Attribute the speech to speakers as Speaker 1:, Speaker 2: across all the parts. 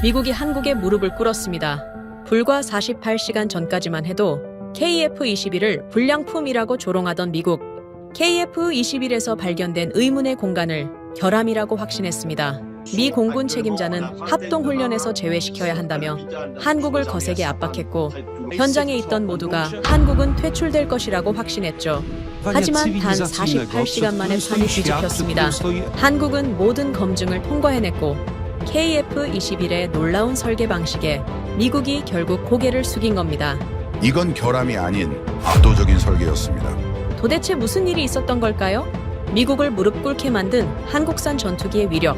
Speaker 1: 미국이 한국에 무릎을 꿇었습니다. 불과 48시간 전까지만 해도 KF-21을 불량품이라고 조롱하던 미국. KF-21에서 발견된 의문의 공간을 결함이라고 확신했습니다. 미 공군 책임자는 합동훈련에서 제외시켜야 한다며 한국을 거세게 압박했고 현장에 있던 모두가 한국은 퇴출될 것이라고 확신했죠. 하지만 단 48시간 만에 판이 뒤집혔습니다. 한국은 모든 검증을 통과해냈고 KF-21의 놀라운 설계 방식에 미국이 결국 고개를 숙인 겁니다.
Speaker 2: 이건 결함이 아닌 압도적인 설계였습니다.
Speaker 1: 도대체 무슨 일이 있었던 걸까요? 미국을 무릎 꿇게 만든 한국산 전투기의 위력.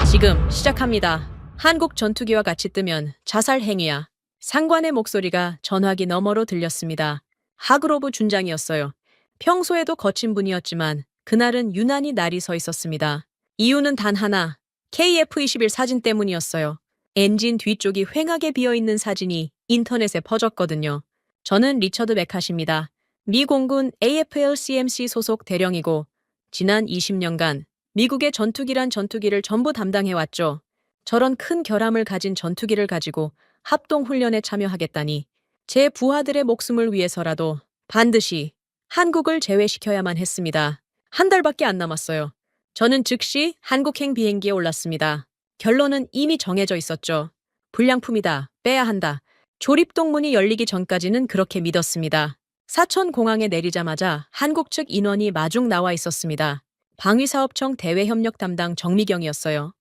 Speaker 1: 지금 시작합니다. 한국 전투기와 같이 뜨면 자살 행위야. 상관의 목소리가 전화기 너머로 들렸습니다. 하그로브 준장이었어요. 평소에도 거친 분이었지만 그날은 유난히 날이 서 있었습니다. 이유는 단 하나. KF-21 사진 때문이었어요. 엔진 뒤쪽이 휑하게 비어있는 사진이 인터넷에 퍼졌거든요. 저는 리처드 맥카시입니다. 미 공군 AFL-CMC 소속 대령이고 지난 20년간 미국의 전투기란 전투기를 전부 담당해왔죠. 저런 큰 결함을 가진 전투기를 가지고 합동훈련에 참여하겠다니 제 부하들의 목숨을 위해서라도 반드시 한국을 제외시켜야만 했습니다. 한 달밖에 안 남았어요. 저는 즉시 한국행 비행기에 올랐습니다. 결론은 이미 정해져 있었죠. 불량품이다. 빼야 한다. 조립동문이 열리기 전까지는 그렇게 믿었습니다. 사천공항에 내리자마자 한국 측 인원이 마중 나와 있었습니다. 방위사업청 대외협력 담당 정미경이었어요.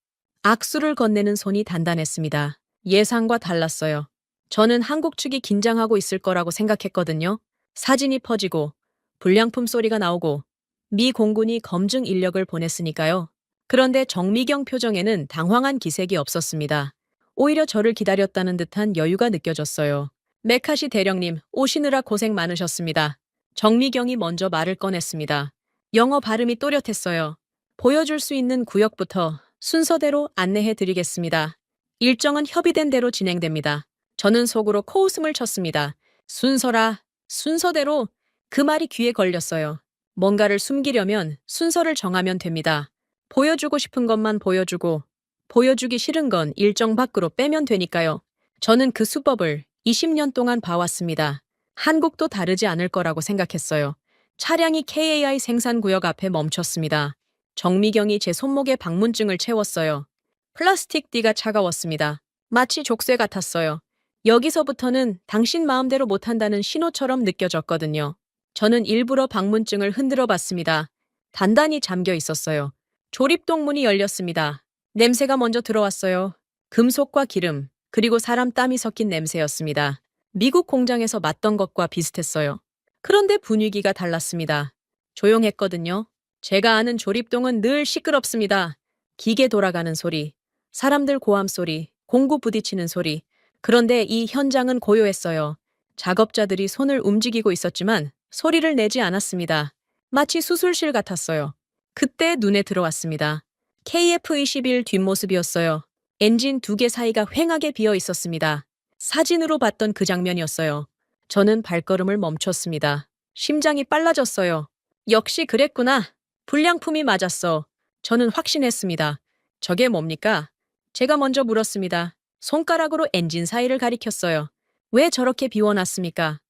Speaker 1: 악수를 건네는 손이 단단했습니다. 예상과 달랐어요. 저는 한국 측이 긴장하고 있을 거라고 생각했거든요. 사진이 퍼지고 불량품 소리가 나오고 미 공군이 검증 인력을 보냈으니까요. 그런데 정미경 표정에는 당황한 기색이 없었습니다. 오히려 저를 기다렸다는 듯한 여유가 느껴졌어요. 맥카시 대령님, 오시느라 고생 많으셨습니다. 정미경이 먼저 말을 꺼냈습니다. 영어 발음이 또렷했어요. 보여줄 수 있는 구역부터 순서대로 안내해드리겠습니다. 일정은 협의된 대로 진행됩니다. 저는 속으로 코웃음을 쳤습니다. 순서라, 순서대로. 그 말이 귀에 걸렸어요. 뭔가를 숨기려면 순서를 정하면 됩니다. 보여주고 싶은 것만 보여주고 보여주기 싫은 건 일정 밖으로 빼면 되니까요. 저는 그 수법을 20년 동안 봐왔습니다. 한국도 다르지 않을 거라고 생각했어요. 차량이 KAI 생산구역 앞에 멈췄습니다. 정미경이 제 손목에 방문증을 채웠어요. 플라스틱 띠가 차가웠습니다. 마치 족쇄 같았어요. 여기서부터는 당신 마음대로 못한다는 신호처럼 느껴졌거든요. 저는 일부러 방문증을 흔들어 봤습니다. 단단히 잠겨 있었어요. 조립동문이 열렸습니다. 냄새가 먼저 들어왔어요. 금속과 기름, 그리고 사람 땀이 섞인 냄새였습니다. 미국 공장에서 맡던 것과 비슷했어요. 그런데 분위기가 달랐습니다. 조용했거든요. 제가 아는 조립동은 늘 시끄럽습니다. 기계 돌아가는 소리, 사람들 고함 소리, 공구 부딪히는 소리. 그런데 이 현장은 고요했어요. 작업자들이 손을 움직이고 있었지만 소리를 내지 않았습니다. 마치 수술실 같았어요. 그때 눈에 들어왔습니다. KF-21 뒷모습이었어요. 엔진 2개 사이가 휑하게 비어 있었습니다. 사진으로 봤던 그 장면이었어요. 저는 발걸음을 멈췄습니다. 심장이 빨라졌어요. 역시 그랬구나. 불량품이 맞았어. 저는 확신했습니다. 저게 뭡니까? 제가 먼저 물었습니다. 손가락으로 엔진 사이를 가리켰어요. 왜 저렇게 비워놨습니까?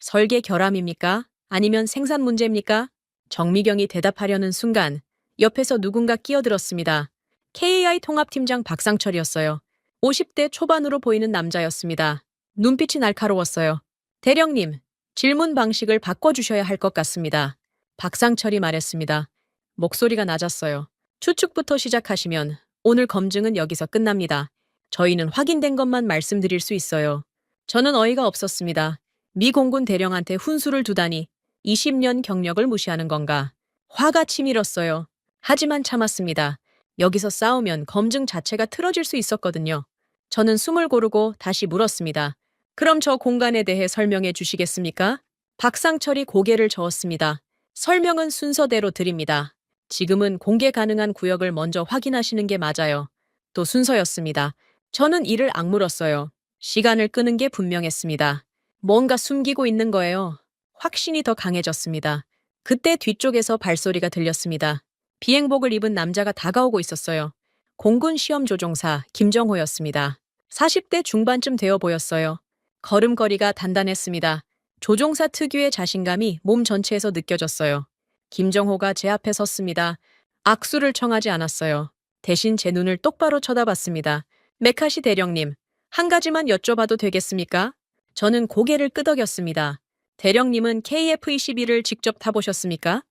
Speaker 1: 설계 결함입니까? 아니면 생산 문제입니까? 정미경이 대답하려는 순간 옆에서 누군가 끼어들었습니다. KAI 통합팀장 박상철이었어요. 50대 초반으로 보이는 남자였습니다. 눈빛이 날카로웠어요. 대령님, 질문 방식을 바꿔주셔야 할 것 같습니다. 박상철이 말했습니다. 목소리가 낮았어요. 추측부터 시작하시면 오늘 검증은 여기서 끝납니다. 저희는 확인된 것만 말씀드릴 수 있어요. 저는 어이가 없었습니다. 미 공군 대령한테 훈수를 두다니 20년 경력을 무시하는 건가. 화가 치밀었어요. 하지만 참았습니다. 여기서 싸우면 검증 자체가 틀어질 수 있었거든요. 저는 숨을 고르고 다시 물었습니다. 그럼 저 공간에 대해 설명해 주시겠습니까? 박상철이 고개를 저었습니다. 설명은 순서대로 드립니다. 지금은 공개 가능한 구역을 먼저 확인하시는 게 맞아요. 또 순서였습니다. 저는 이를 악물었어요. 시간을 끄는 게 분명했습니다. 뭔가 숨기고 있는 거예요. 확신이 더 강해졌습니다. 그때 뒤쪽에서 발소리가 들렸습니다. 비행복을 입은 남자가 다가오고 있었어요. 공군 시험조종사 김정호였습니다. 40대 중반쯤 되어 보였어요. 걸음걸이가 단단했습니다. 조종사 특유의 자신감이 몸 전체에서 느껴졌어요. 김정호가 제 앞에 섰습니다. 악수를 청하지 않았어요. 대신 제 눈을 똑바로 쳐다봤습니다. 메카시 대령님, 한 가지만 여쭤봐도 되겠습니까? 저는 고개를 끄덕였습니다. 대령님은 KF-21을 직접 타보셨습니까?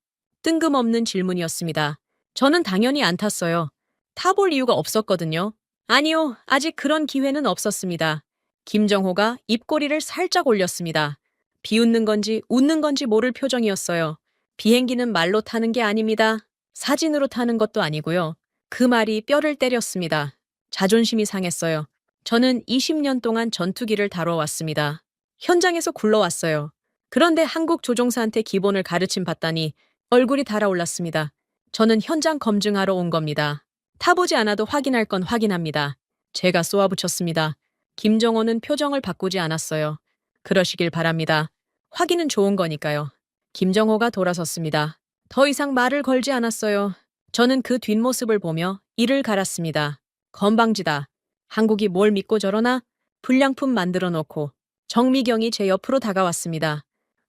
Speaker 1: 뜬금없는 질문이었습니다. 저는 당연히 안 탔어요. 타볼 이유가 없었거든요. 아니요, 아직 그런 기회는 없었습니다. 김정호가 입꼬리를 살짝 올렸습니다. 비웃는 건지 웃는 건지 모를 표정이었어요. 비행기는 말로 타는 게 아닙니다. 사진으로 타는 것도 아니고요. 그 말이 뼈를 때렸습니다. 자존심이 상했어요. 저는 20년 동안 전투기를 다뤄왔습니다. 현장에서 굴러왔어요. 그런데 한국 조종사한테 기본을 가르침 받다니 얼굴이 달아올랐습니다. 저는 현장 검증하러 온 겁니다. 타보지 않아도 확인할 건 확인합니다. 제가 쏘아붙였습니다. 김정호는 표정을 바꾸지 않았어요. 그러시길 바랍니다. 확인은 좋은 거니까요. 김정호가 돌아섰습니다. 더 이상 말을 걸지 않았어요. 저는 그 뒷모습을 보며 이를 갈았습니다. 건방지다. 한국이 뭘 믿고 저러나? 불량품 만들어 놓고. 정미경이 제 옆으로 다가왔습니다.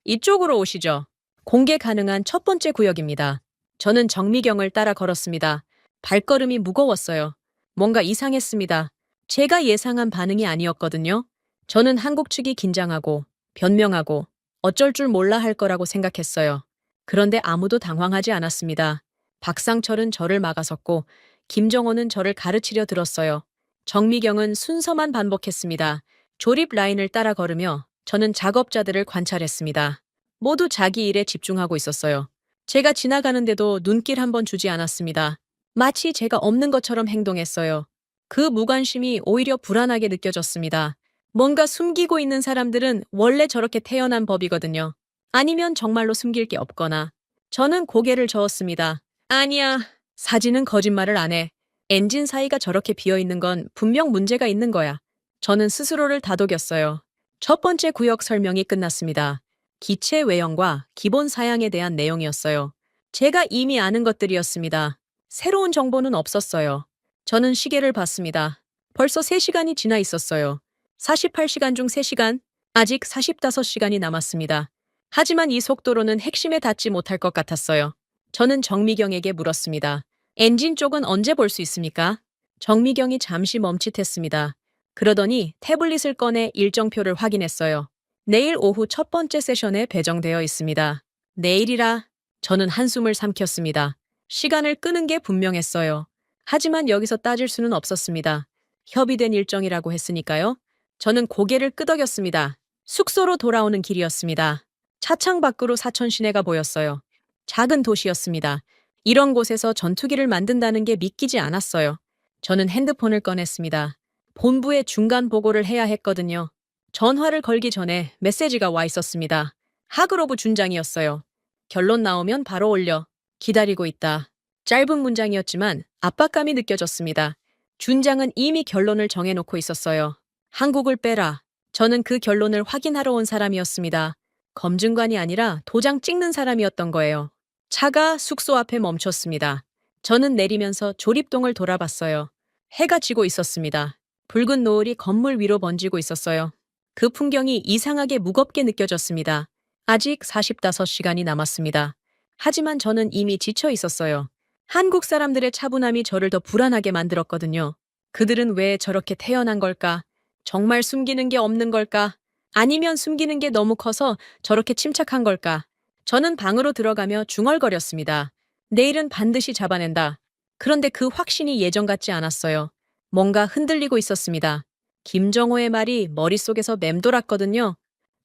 Speaker 1: 이쪽으로 오시죠. 공개 가능한 첫 번째 구역입니다. 저는 정미경을 따라 걸었습니다. 발걸음이 무거웠어요. 뭔가 이상했습니다. 제가 예상한 반응이 아니었거든요. 저는 한국 측이 긴장하고 변명하고 어쩔 줄 몰라 할 거라고 생각했어요. 그런데 아무도 당황하지 않았습니다. 박상철은 저를 막아섰고 김정호는 저를 가르치려 들었어요. 정미경은 순서만 반복했습니다. 조립 라인을 따라 걸으며 저는 작업자들을 관찰했습니다. 모두 자기 일에 집중하고 있었어요. 제가 지나가는데도 눈길 한번 주지 않았습니다. 마치 제가 없는 것처럼 행동했어요. 그 무관심이 오히려 불안하게 느껴졌습니다. 뭔가 숨기고 있는 사람들은 원래 저렇게 태어난 법이거든요. 아니면 정말로 숨길 게 없거나. 저는 고개를 저었습니다. 아니야, 사진은 거짓말을 안 해. 엔진 사이가 저렇게 비어있는 건 분명 문제가 있는 거야. 저는 스스로를 다독였어요. 첫 번째 구역 설명이 끝났습니다. 기체 외형과 기본 사양에 대한 내용이었어요. 제가 이미 아는 것들이었습니다. 새로운 정보는 없었어요. 저는 시계를 봤습니다. 벌써 3시간이 지나 있었어요. 48시간 중 3시간, 아직 45시간이 남았습니다. 하지만 이 속도로는 핵심에 닿지 못할 것 같았어요. 저는 정미경에게 물었습니다. 엔진 쪽은 언제 볼 수 있습니까? 정미경이 잠시 멈칫했습니다. 그러더니 태블릿을 꺼내 일정표를 확인했어요. 내일 오후 첫 번째 세션에 배정되어 있습니다. 내일이라 저는 한숨을 삼켰습니다. 시간을 끄는 게 분명했어요. 하지만 여기서 따질 수는 없었습니다. 협의된 일정이라고 했으니까요. 저는 고개를 끄덕였습니다. 숙소로 돌아오는 길이었습니다. 차창 밖으로 사천 시내가 보였어요. 작은 도시였습니다. 이런 곳에서 전투기를 만든다는 게 믿기지 않았어요. 저는 핸드폰을 꺼냈습니다. 본부에 중간 보고를 해야 했거든요. 전화를 걸기 전에 메시지가 와 있었습니다. 하그로브 준장이었어요. 결론 나오면 바로 올려. 기다리고 있다. 짧은 문장이었지만 압박감이 느껴졌습니다. 준장은 이미 결론을 정해놓고 있었어요. 한국을 빼라. 저는 그 결론을 확인하러 온 사람이었습니다. 검증관이 아니라 도장 찍는 사람이었던 거예요. 차가 숙소 앞에 멈췄습니다. 저는 내리면서 조립동을 돌아봤어요. 해가 지고 있었습니다. 붉은 노을이 건물 위로 번지고 있었어요. 그 풍경이 이상하게 무겁게 느껴졌습니다. 아직 45시간이 남았습니다. 하지만 저는 이미 지쳐 있었어요. 한국 사람들의 차분함이 저를 더 불안하게 만들었거든요. 그들은 왜 저렇게 태어난 걸까? 정말 숨기는 게 없는 걸까? 아니면 숨기는 게 너무 커서 저렇게 침착한 걸까? 저는 방으로 들어가며 중얼거렸습니다. 내일은 반드시 잡아낸다. 그런데 그 확신이 예전 같지 않았어요. 뭔가 흔들리고 있었습니다. 김정호의 말이 머릿속에서 맴돌았거든요.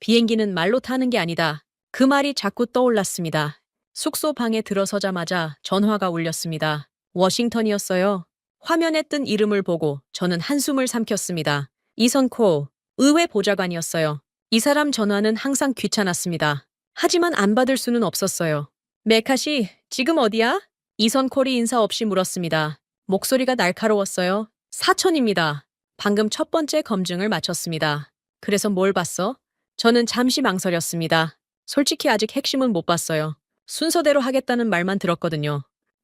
Speaker 1: 비행기는 말로 타는 게 아니다. 그 말이 자꾸 떠올랐습니다. 숙소 방에 들어서자마자 전화가 울렸습니다. 워싱턴이었어요. 화면에 뜬 이름을 보고 저는 한숨을 삼켰습니다. 이선코, 의회 보좌관이었어요. 이 사람 전화는 항상 귀찮았습니다. 하지만 안 받을 수는 없었어요. 메카시, 지금 어디야? 이선콜이 인사 없이 물었습니다. 목소리가 날카로웠어요. 사천입니다. 방금 첫 번째 검증을 마쳤습니다. 그래서 뭘 봤어? 저는 잠시 망설였습니다. 솔직히 아직 핵심은 못 봤어요. 순서대로 하겠다는 말만 들었거든요.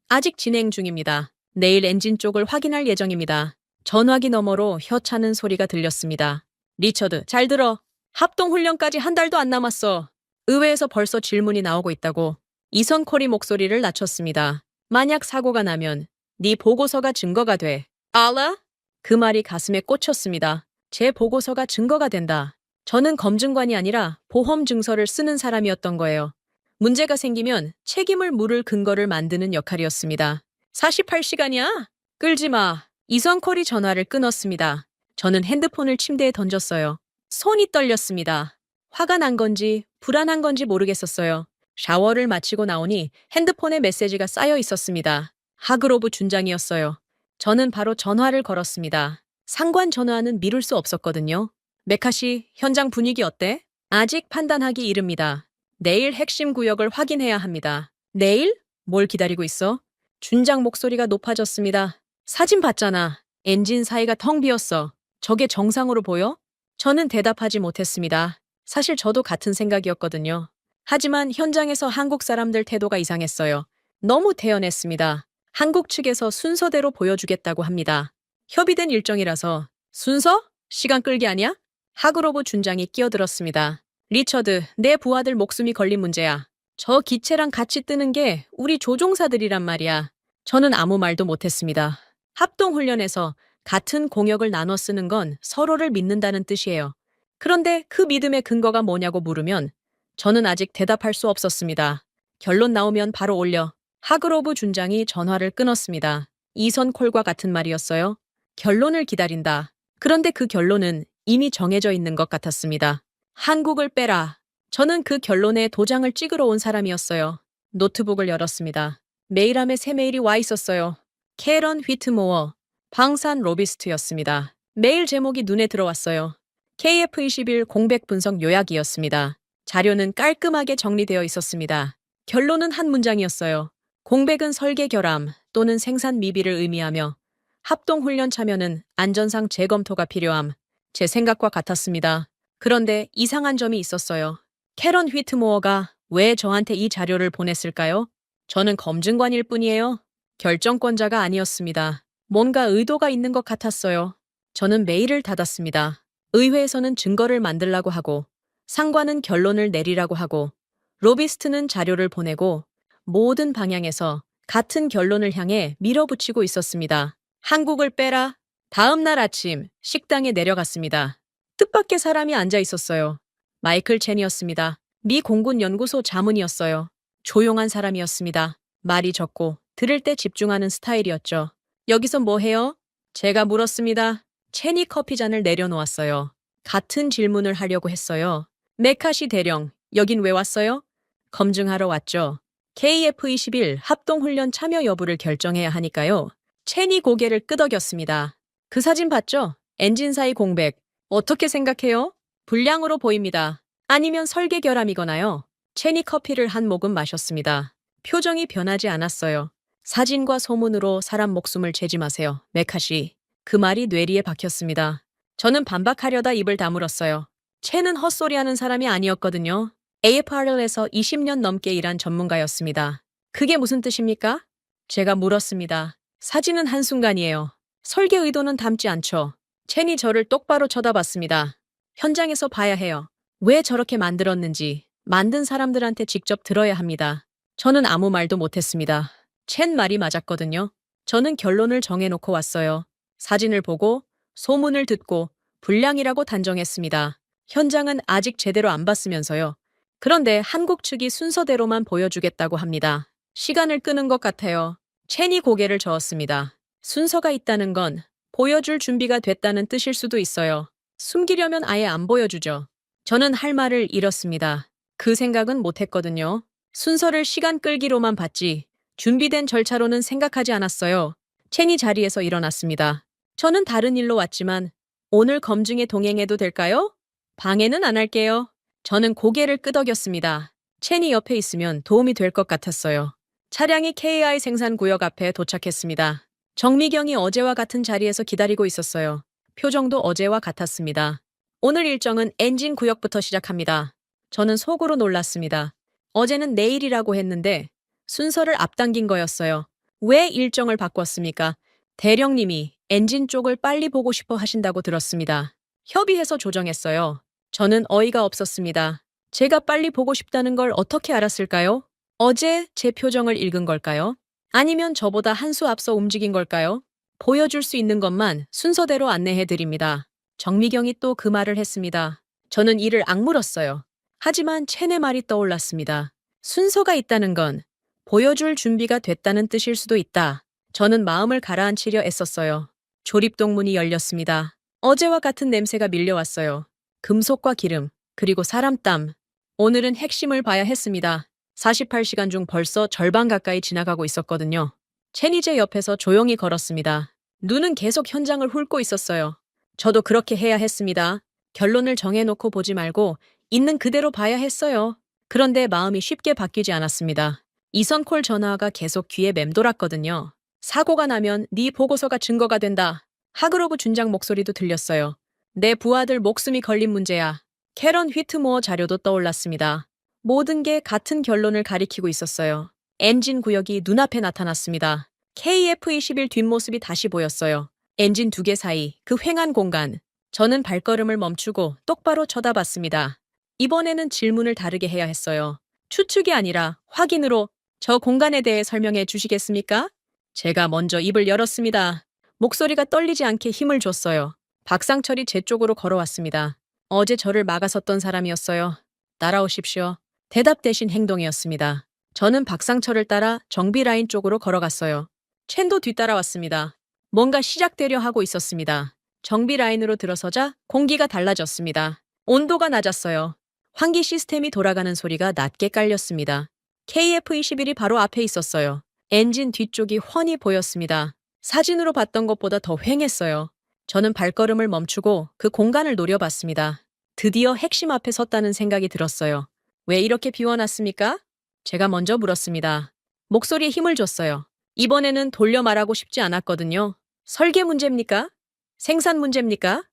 Speaker 1: 아직 진행 중입니다. 내일 엔진 쪽을 확인할 예정입니다. 전화기 너머로 혀 차는 소리가 들렸습니다. 리처드, 잘 들어. 합동훈련까지 한 달도 안 남았어. 의회에서 벌써 질문이 나오고 있다고. 이선콜이 목소리를 낮췄습니다. 만약 사고가 나면 네 보고서가 증거가 돼. 알아? 그 말이 가슴에 꽂혔습니다. 제 보고서가 증거가 된다. 저는 검증관이 아니라 보험 증서를 쓰는 사람이었던 거예요. 문제가 생기면 책임을 물을 근거를 만드는 역할이었습니다. 48시간이야? 끌지 마. 이선콜이 전화를 끊었습니다. 저는 핸드폰을 침대에 던졌어요. 손이 떨렸습니다. 화가 난 건지 불안한 건지 모르겠었어요. 샤워를 마치고 나오니 핸드폰에 메시지가 쌓여 있었습니다. 하그로브 준장이었어요. 저는 바로 전화를 걸었습니다. 상관 전화는 미룰 수 없었거든요. 메카시, 현장 분위기 어때? 아직 판단하기 이릅니다. 내일 핵심 구역을 확인해야 합니다. 내일? 뭘 기다리고 있어? 준장 목소리가 높아졌습니다. 사진 봤잖아. 엔진 사이가 텅 비었어. 저게 정상으로 보여? 저는 대답하지 못했습니다. 사실 저도 같은 생각이었거든요. 하지만 현장에서 한국 사람들 태도가 이상했어요. 너무 태연했습니다. 한국 측에서 순서대로 보여주겠다고 합니다. 협의된 일정이라서 순서? 시간 끌기 아니야? 하그로브 준장이 끼어들었습니다. 리처드, 내 부하들 목숨이 걸린 문제야. 저 기체랑 같이 뜨는 게 우리 조종사들이란 말이야. 저는 아무 말도 못했습니다. 합동훈련에서 같은 공역을 나눠 쓰는 건 서로를 믿는다는 뜻이에요. 그런데 그 믿음의 근거가 뭐냐고 물으면 저는 아직 대답할 수 없었습니다. 결론 나오면 바로 올려. 하그로브 준장이 전화를 끊었습니다. 이선콜과 같은 말이었어요. 결론을 기다린다. 그런데 그 결론은 이미 정해져 있는 것 같았습니다. 한국을 빼라. 저는 그 결론에 도장을 찍으러 온 사람이었어요. 노트북을 열었습니다. 메일함에 새 메일이 와 있었어요. 캐런 휘트모어, 방산 로비스트였습니다. 메일 제목이 눈에 들어왔어요. KF-21 공백 분석 요약이었습니다. 자료는 깔끔하게 정리되어 있었습니다. 결론은 한 문장이었어요. 공백은 설계 결함 또는 생산 미비를 의미하며 합동훈련 참여는 안전상 재검토가 필요함. 제 생각과 같았습니다. 그런데 이상한 점이 있었어요. 캐런 휘트모어가 왜 저한테 이 자료를 보냈을까요? 저는 검증관일 뿐이에요. 결정권자가 아니었습니다. 뭔가 의도가 있는 것 같았어요. 저는 메일을 닫았습니다. 의회에서는 증거를 만들라고 하고 상관은 결론을 내리라고 하고 로비스트는 자료를 보내고 모든 방향에서 같은 결론을 향해 밀어붙이고 있었습니다. 한국을 빼라. 다음 날 아침 식당에 내려갔습니다. 뜻밖의 사람이 앉아 있었어요. 마이클 첸이었습니다. 미 공군 연구소 자문이었어요. 조용한 사람이었습니다. 말이 적고 들을 때 집중하는 스타일이었죠. 여기서 뭐 해요? 제가 물었습니다. 첸이 커피잔을 내려놓았어요. 같은 질문을 하려고 했어요. 메카시 대령, 여긴 왜 왔어요? 검증하러 왔죠. KF-21 합동훈련 참여 여부를 결정해야 하니까요. 첸이 고개를 끄덕였습니다. 그 사진 봤죠? 엔진 사이 공백. 어떻게 생각해요? 불량으로 보입니다. 아니면 설계 결함이거나요. 첸이 커피를 한 모금 마셨습니다. 표정이 변하지 않았어요. 사진과 소문으로 사람 목숨을 재지 마세요, 메카시. 그 말이 뇌리에 박혔습니다. 저는 반박하려다 입을 다물었어요. 첸은 헛소리하는 사람이 아니었거든요. AFRL에서 20년 넘게 일한 전문가였습니다. 그게 무슨 뜻입니까? 제가 물었습니다. 사진은 한순간이에요. 설계 의도는 담지 않죠. 첸이 저를 똑바로 쳐다봤습니다. 현장에서 봐야 해요. 왜 저렇게 만들었는지 만든 사람들한테 직접 들어야 합니다. 저는 아무 말도 못했습니다. 첸 말이 맞았거든요. 저는 결론을 정해놓고 왔어요. 사진을 보고 소문을 듣고 불량이라고 단정했습니다. 현장은 아직 제대로 안 봤으면서요. 그런데 한국 측이 순서대로만 보여주겠다고 합니다. 시간을 끄는 것 같아요. 첸이 고개를 저었습니다. 순서가 있다는 건 보여줄 준비가 됐다는 뜻일 수도 있어요. 숨기려면 아예 안 보여주죠. 저는 할 말을 잃었습니다. 그 생각은 못했거든요. 순서를 시간 끌기로만 봤지 준비된 절차로는 생각하지 않았어요. 첸이 자리에서 일어났습니다. 저는 다른 일로 왔지만 오늘 검증에 동행해도 될까요? 방해는 안 할게요. 저는 고개를 끄덕였습니다. 첸이 옆에 있으면 도움이 될 것 같았어요. 차량이 KI 생산구역 앞에 도착했습니다. 정미경이 어제와 같은 자리에서 기다리고 있었어요. 표정도 어제와 같았습니다. 오늘 일정은 엔진 구역부터 시작합니다. 저는 속으로 놀랐습니다. 어제는 내일이라고 했는데 순서를 앞당긴 거였어요. 왜 일정을 바꿨습니까? 대령님이 엔진 쪽을 빨리 보고 싶어 하신다고 들었습니다. 협의해서 조정했어요. 저는 어이가 없었습니다. 제가 빨리 보고 싶다는 걸 어떻게 알았을까요? 어제 제 표정을 읽은 걸까요? 아니면 저보다 한 수 앞서 움직인 걸까요? 보여줄 수 있는 것만 순서대로 안내해 드립니다. 정미경이 또 그 말을 했습니다. 저는 이를 악물었어요. 하지만 체내 말이 떠올랐습니다. 순서가 있다는 건 보여줄 준비가 됐다는 뜻일 수도 있다. 저는 마음을 가라앉히려 애썼어요. 조립동 문이 열렸습니다. 어제와 같은 냄새가 밀려왔어요. 금속과 기름, 그리고 사람 땀. 오늘은 핵심을 봐야 했습니다. 48시간 중 벌써 절반 가까이 지나가고 있었거든요. 체니제 옆에서 조용히 걸었습니다. 눈은 계속 현장을 훑고 있었어요. 저도 그렇게 해야 했습니다. 결론을 정해놓고 보지 말고 있는 그대로 봐야 했어요. 그런데 마음이 쉽게 바뀌지 않았습니다. 이선콜 전화가 계속 귀에 맴돌았거든요. 사고가 나면 네 보고서가 증거가 된다. 하그로브 준장 목소리도 들렸어요. 내 부하들 목숨이 걸린 문제야. 캐런 휘트모어 자료도 떠올랐습니다. 모든 게 같은 결론을 가리키고 있었어요. 엔진 구역이 눈앞에 나타났습니다. KF-21 뒷모습이 다시 보였어요. 엔진 두 개 사이 그 휑한 공간. 저는 발걸음을 멈추고 똑바로 쳐다봤습니다. 이번에는 질문을 다르게 해야 했어요. 추측이 아니라 확인으로 저 공간에 대해 설명해 주시겠습니까? 제가 먼저 입을 열었습니다. 목소리가 떨리지 않게 힘을 줬어요. 박상철이 제 쪽으로 걸어왔습니다. 어제 저를 막아섰던 사람이었어요. 따라오십시오. 대답 대신 행동이었습니다. 저는 박상철을 따라 정비 라인 쪽으로 걸어갔어요. 첸도 뒤따라왔습니다. 뭔가 시작되려 하고 있었습니다. 정비 라인으로 들어서자 공기가 달라졌습니다. 온도가 낮았어요. 환기 시스템이 돌아가는 소리가 낮게 깔렸습니다. KF-21이 바로 앞에 있었어요. 엔진 뒤쪽이 훤히 보였습니다. 사진으로 봤던 것보다 더 휑했어요. 저는 발걸음을 멈추고 그 공간을 노려봤습니다. 드디어 핵심 앞에 섰다는 생각이 들었어요. 왜 이렇게 비워놨습니까? 제가 먼저 물었습니다. 목소리에 힘을 줬어요. 이번에는 돌려 말하고 싶지 않았거든요. 설계 문제입니까? 생산 문제입니까?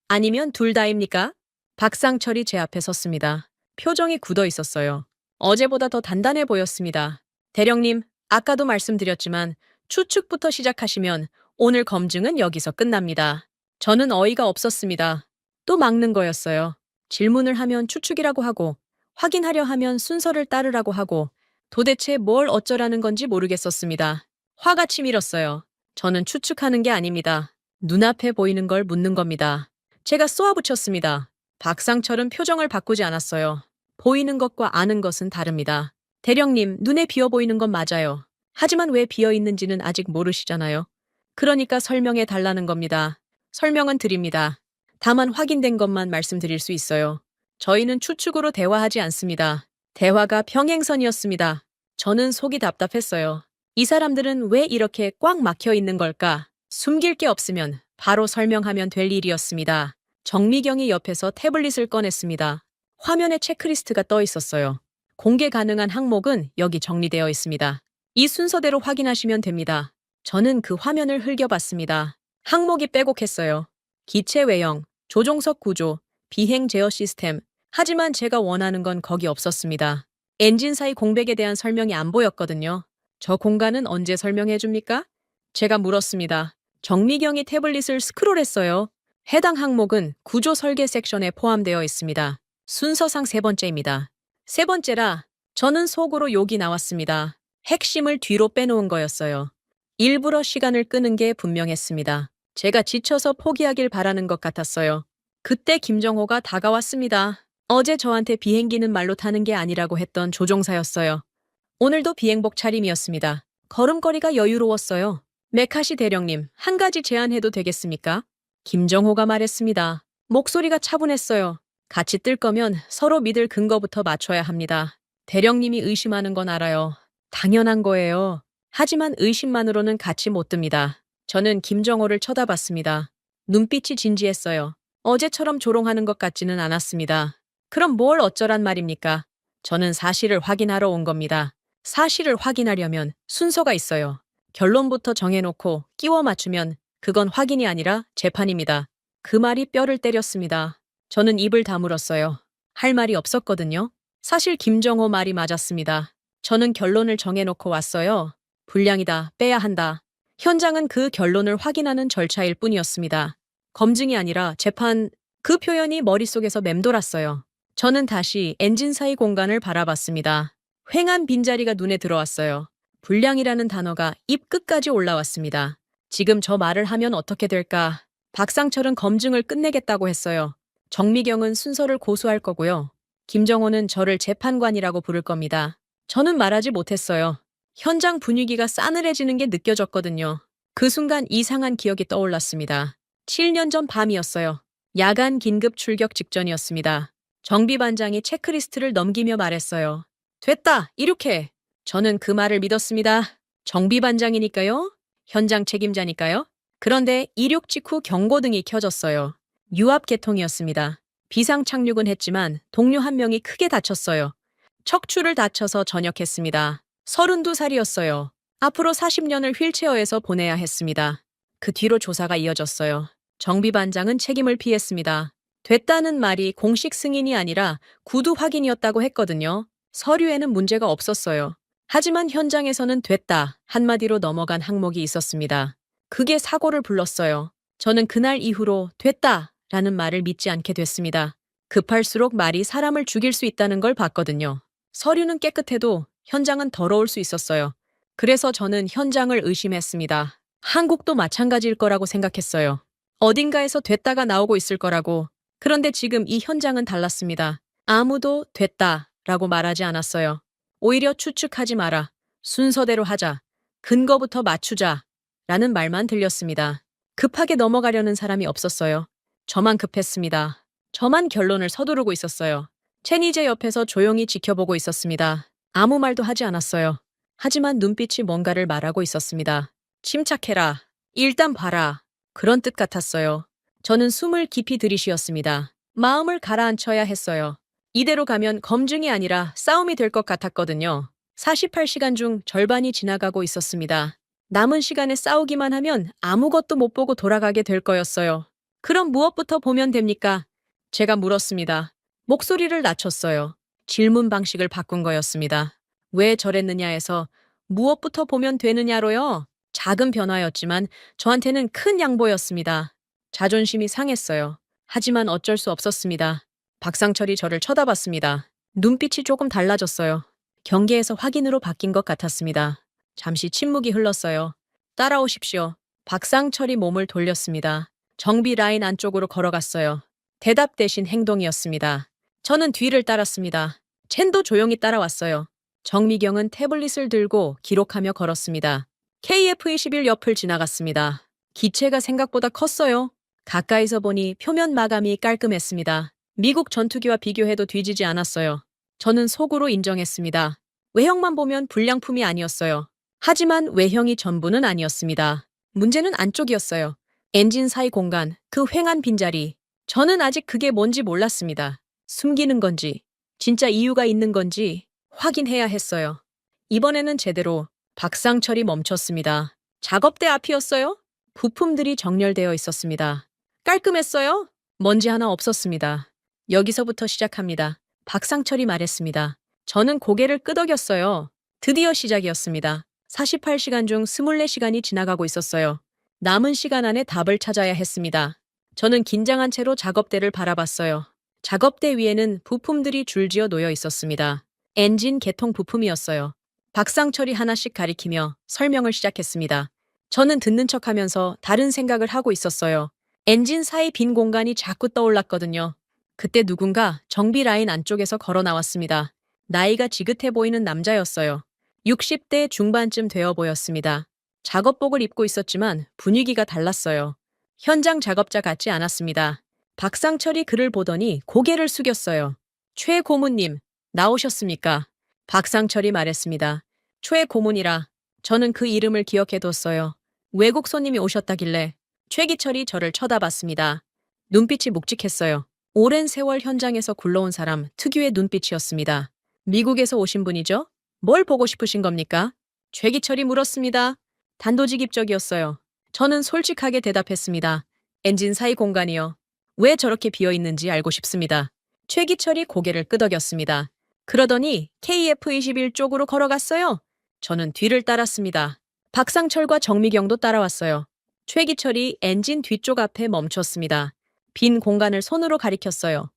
Speaker 1: 아니면 둘 다입니까? 박상철이 제 앞에 섰습니다. 표정이 굳어 있었어요. 어제보다 더 단단해 보였습니다. 대령님, 아까도 말씀드렸지만 추측부터 시작하시면 오늘 검증은 여기서 끝납니다. 저는 어이가 없었습니다. 또 막는 거였어요. 질문을 하면 추측이라고 하고 확인하려 하면 순서를 따르라고 하고 도대체 뭘 어쩌라는 건지 모르겠었습니다. 화가 치밀었어요. 저는 추측하는 게 아닙니다. 눈앞에 보이는 걸 묻는 겁니다. 제가 쏘아붙였습니다. 박상철은 표정을 바꾸지 않았어요. 보이는 것과 아는 것은 다릅니다. 대령님, 눈에 비어 보이는 건 맞아요. 하지만 왜 비어 있는지는 아직 모르시잖아요. 그러니까 설명해 달라는 겁니다. 설명은 드립니다. 다만 확인된 것만 말씀드릴 수 있어요. 저희는 추측으로 대화하지 않습니다. 대화가 평행선이었습니다. 저는 속이 답답했어요. 이 사람들은 왜 이렇게 꽉 막혀 있는 걸까? 숨길 게 없으면 바로 설명하면 될 일이었습니다. 정미경이 옆에서 태블릿을 꺼냈습니다. 화면에 체크리스트가 떠 있었어요. 공개 가능한 항목은 여기 정리되어 있습니다. 이 순서대로 확인하시면 됩니다. 저는 그 화면을 흘겨봤습니다. 항목이 빼곡했어요. 기체 외형, 조종석 구조, 비행 제어 시스템. 하지만 제가 원하는 건 거기 없었습니다. 엔진 사이 공백에 대한 설명이 안 보였거든요. 저 공간은 언제 설명해 줍니까? 제가 물었습니다. 정미경이 태블릿을 스크롤했어요. 해당 항목은 구조 설계 섹션에 포함되어 있습니다. 순서상 세 번째입니다. 세 번째라 저는 속으로 욕이 나왔습니다. 핵심을 뒤로 빼놓은 거였어요. 일부러 시간을 끄는 게 분명했습니다. 제가 지쳐서 포기하길 바라는 것 같았어요. 그때 김정호가 다가왔습니다. 어제 저한테 비행기는 말로 타는 게 아니라고 했던 조종사였어요. 오늘도 비행복 차림이었습니다. 걸음걸이가 여유로웠어요. 메카시 대령님, 한 가지 제안해도 되겠습니까? 김정호가 말했습니다. 목소리가 차분했어요. 같이 뜰 거면 서로 믿을 근거부터 맞춰야 합니다. 대령님이 의심하는 건 알아요. 당연한 거예요. 하지만 의심만으로는 같이 못 듭니다. 저는 김정호를 쳐다봤습니다. 눈빛이 진지했어요. 어제처럼 조롱하는 것 같지는 않았습니다. 그럼 뭘 어쩌란 말입니까? 저는 사실을 확인하러 온 겁니다. 사실을 확인하려면 순서가 있어요. 결론부터 정해놓고 끼워 맞추면 그건 확인이 아니라 재판입니다. 그 말이 뼈를 때렸습니다. 저는 입을 다물었어요. 할 말이 없었거든요. 사실 김정호 말이 맞았습니다. 저는 결론을 정해놓고 왔어요. 불량이다, 빼야 한다. 현장은 그 결론을 확인하는 절차일 뿐이었습니다. 검증이 아니라 재판, 그 표현이 머릿속에서 맴돌았어요. 저는 다시 엔진 사이 공간을 바라봤습니다. 휑한 빈자리가 눈에 들어왔어요. 불량이라는 단어가 입 끝까지 올라왔습니다. 지금 저 말을 하면 어떻게 될까? 박상철은 검증을 끝내겠다고 했어요. 정미경은 순서를 고수할 거고요. 김정호는 저를 재판관이라고 부를 겁니다. 저는 말하지 못했어요. 현장 분위기가 싸늘해지는 게 느껴졌거든요. 그 순간 이상한 기억이 떠올랐습니다. 7년 전 밤이었어요. 야간 긴급 출격 직전이었습니다. 정비반장이 체크리스트를 넘기며 말했어요. 됐다, 이륙해. 저는 그 말을 믿었습니다. 정비반장이니까요? 현장 책임자니까요? 그런데 이륙 직후 경고등이 켜졌어요. 유압 계통이었습니다. 비상 착륙은 했지만 동료 한 명이 크게 다쳤어요. 척추를 다쳐서 전역했습니다. 32살이었어요. 앞으로 40년을 휠체어에서 보내야 했습니다. 그 뒤로 조사가 이어졌어요. 정비반장은 책임을 피했습니다. 됐다는 말이 공식 승인이 아니라 구두 확인이었다고 했거든요. 서류에는 문제가 없었어요. 하지만 현장에서는 됐다 한마디로 넘어간 항목이 있었습니다. 그게 사고를 불렀어요. 저는 그날 이후로 됐다 라는 말을 믿지 않게 됐습니다. 급할수록 말이 사람을 죽일 수 있다는 걸 봤거든요. 서류는 깨끗해도 현장은 더러울 수 있었어요. 그래서 저는 현장을 의심했습니다. 한국도 마찬가지일 거라고 생각했어요. 어딘가에서 됐다가 나오고 있을 거라고. 그런데 지금 이 현장은 달랐습니다. 아무도 됐다 라고 말하지 않았어요. 오히려 추측하지 마라. 순서대로 하자. 근거부터 맞추자. 라는 말만 들렸습니다. 급하게 넘어가려는 사람이 없었어요. 저만 급했습니다. 저만 결론을 서두르고 있었어요. 체니제 옆에서 조용히 지켜보고 있었습니다. 아무 말도 하지 않았어요. 하지만 눈빛이 뭔가를 말하고 있었습니다. 침착해라. 일단 봐라. 그런 뜻 같았어요. 저는 숨을 깊이 들이쉬었습니다. 마음을 가라앉혀야 했어요. 이대로 가면 검증이 아니라 싸움이 될 것 같았거든요. 48시간 중 절반이 지나가고 있었습니다. 남은 시간에 싸우기만 하면 아무것도 못 보고 돌아가게 될 거였어요. 그럼 무엇부터 보면 됩니까? 제가 물었습니다. 목소리를 낮췄어요. 질문 방식을 바꾼 거였습니다. 왜 저랬느냐에서 무엇부터 보면 되느냐로요. 작은 변화였지만 저한테는 큰 양보였습니다. 자존심이 상했어요. 하지만 어쩔 수 없었습니다. 박상철이 저를 쳐다봤습니다. 눈빛이 조금 달라졌어요. 경계에서 확인으로 바뀐 것 같았습니다. 잠시 침묵이 흘렀어요. 따라오십시오. 박상철이 몸을 돌렸습니다. 정비 라인 안쪽으로 걸어갔어요. 대답 대신 행동이었습니다. 저는 뒤를 따랐습니다. 첸도 조용히 따라왔어요. 정미경은 태블릿을 들고 기록하며 걸었습니다. KF-21 옆을 지나갔습니다. 기체가 생각보다 컸어요. 가까이서 보니 표면 마감이 깔끔했습니다. 미국 전투기와 비교해도 뒤지지 않았어요. 저는 속으로 인정했습니다. 외형만 보면 불량품이 아니었어요. 하지만 외형이 전부는 아니었습니다. 문제는 안쪽이었어요. 엔진 사이 공간, 그 휑한 빈자리. 저는 아직 그게 뭔지 몰랐습니다. 숨기는 건지, 진짜 이유가 있는 건지 확인해야 했어요. 이번에는 제대로. 박상철이 멈췄습니다. 작업대 앞이었어요? 부품들이 정렬되어 있었습니다. 깔끔했어요? 먼지 하나 없었습니다. 여기서부터 시작합니다. 박상철이 말했습니다. 저는 고개를 끄덕였어요. 드디어 시작이었습니다. 48시간 중 24시간이 지나가고 있었어요. 남은 시간 안에 답을 찾아야 했습니다. 저는 긴장한 채로 작업대를 바라봤어요. 작업대 위에는 부품들이 줄지어 놓여 있었습니다. 엔진 개통 부품이었어요. 박상철이 하나씩 가리키며 설명을 시작했습니다. 저는 듣는 척하면서 다른 생각을 하고 있었어요. 엔진 사이 빈 공간이 자꾸 떠올랐거든요. 그때 누군가 정비 라인 안쪽에서 걸어 나왔습니다. 나이가 지긋해 보이는 남자였어요. 60대 중반쯤 되어 보였습니다. 작업복을 입고 있었지만 분위기가 달랐어요. 현장 작업자 같지 않았습니다. 박상철이 그를 보더니 고개를 숙였어요. 최 고문님, 나오셨습니까? 박상철이 말했습니다. 최 고문이라. 저는 그 이름을 기억해뒀어요. 외국 손님이 오셨다길래 최기철이 저를 쳐다봤습니다. 눈빛이 묵직했어요. 오랜 세월 현장에서 굴러온 사람 특유의 눈빛이었습니다. 미국에서 오신 분이죠? 뭘 보고 싶으신 겁니까? 최기철이 물었습니다. 단도직입적이었어요. 저는 솔직하게 대답했습니다. 엔진 사이 공간이요. 왜 저렇게 비어 있는지 알고 싶습니다. 최기철이 고개를 끄덕였습니다. 그러더니 KF-21 쪽으로 걸어갔어요. 저는 뒤를 따랐습니다. 박상철과 정미경도 따라왔어요. 최기철이 엔진 뒤쪽 앞에 멈췄습니다. 빈 공간을 손으로 가리켰어요.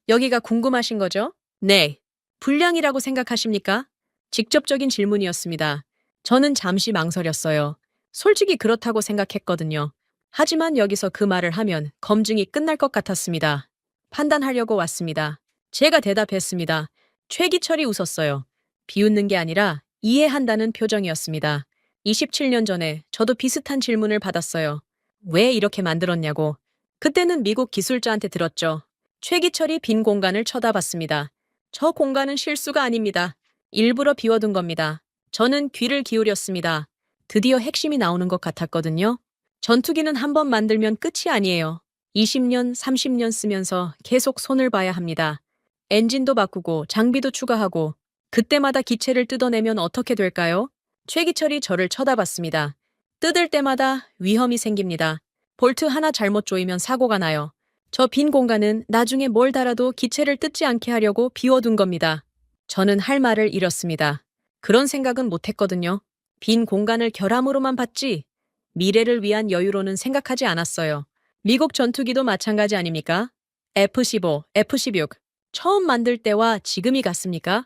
Speaker 1: 여기가 궁금하신 거죠? 네. 불량이라고 생각하십니까? 직접적인 질문이었습니다. 저는 잠시 망설였어요. 솔직히 그렇다고 생각했거든요. 하지만 여기서 그 말을 하면 검증이 끝날 것 같았습니다. 판단하려고 왔습니다. 제가 대답했습니다. 최기철이 웃었어요. 비웃는 게 아니라 이해한다는 표정이었습니다. 27년 전에 저도 비슷한 질문을 받았어요. 왜 이렇게 만들었냐고. 그때는 미국 기술자한테 들었죠. 최기철이 빈 공간을 쳐다봤습니다. 저 공간은 실수가 아닙니다. 일부러 비워둔 겁니다. 저는 귀를 기울였습니다. 드디어 핵심이 나오는 것 같았거든요. 전투기는 한 번 만들면 끝이 아니에요. 20년, 30년 쓰면서 계속 손을 봐야 합니다. 엔진도 바꾸고 장비도 추가하고 그때마다 기체를 뜯어내면 어떻게 될까요? 최기철이 저를 쳐다봤습니다. 뜯을 때마다 위험이 생깁니다. 볼트 하나 잘못 조이면 사고가 나요. 저 빈 공간은 나중에 뭘 달아도 기체를 뜯지 않게 하려고 비워둔 겁니다. 저는 할 말을 잃었습니다. 그런 생각은 못했거든요. 빈 공간을 결함으로만 봤지 미래를 위한 여유로는 생각하지 않았어요. 미국 전투기도 마찬가지 아닙니까? F-15, F-16 처음 만들 때와 지금이 같습니까?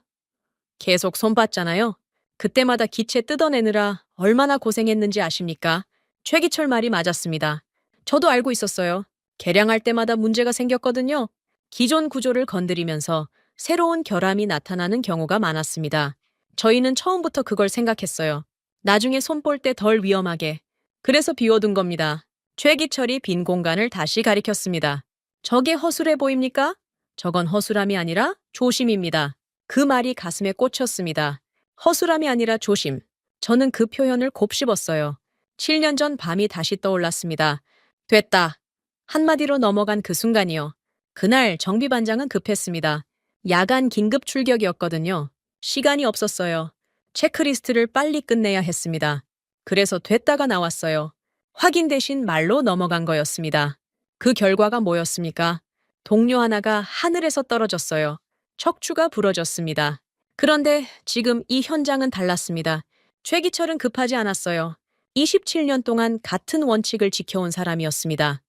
Speaker 1: 계속 손봤잖아요. 그때마다 기체 뜯어내느라 얼마나 고생했는지 아십니까? 최기철 말이 맞았습니다. 저도 알고 있었어요. 개량할 때마다 문제가 생겼거든요. 기존 구조를 건드리면서 새로운 결함이 나타나는 경우가 많았습니다. 저희는 처음부터 그걸 생각했어요. 나중에 손볼 때 덜 위험하게. 그래서 비워둔 겁니다. 최기철이 빈 공간을 다시 가리켰습니다. 저게 허술해 보입니까? 저건 허술함이 아니라 조심입니다. 그 말이 가슴에 꽂혔습니다. 허술함이 아니라 조심. 저는 그 표현을 곱씹었어요. 7년 전 밤이 다시 떠올랐습니다. 됐다. 한마디로 넘어간 그 순간이요. 그날 정비반장은 급했습니다. 야간 긴급 출격이었거든요. 시간이 없었어요. 체크리스트를 빨리 끝내야 했습니다. 그래서 됐다가 나왔어요. 확인 대신 말로 넘어간 거였습니다. 그 결과가 뭐였습니까? 동료 하나가 하늘에서 떨어졌어요. 척추가 부러졌습니다. 그런데 지금 이 현장은 달랐습니다. 최기철은 급하지 않았어요. 27년 동안 같은 원칙을 지켜온 사람이었습니다.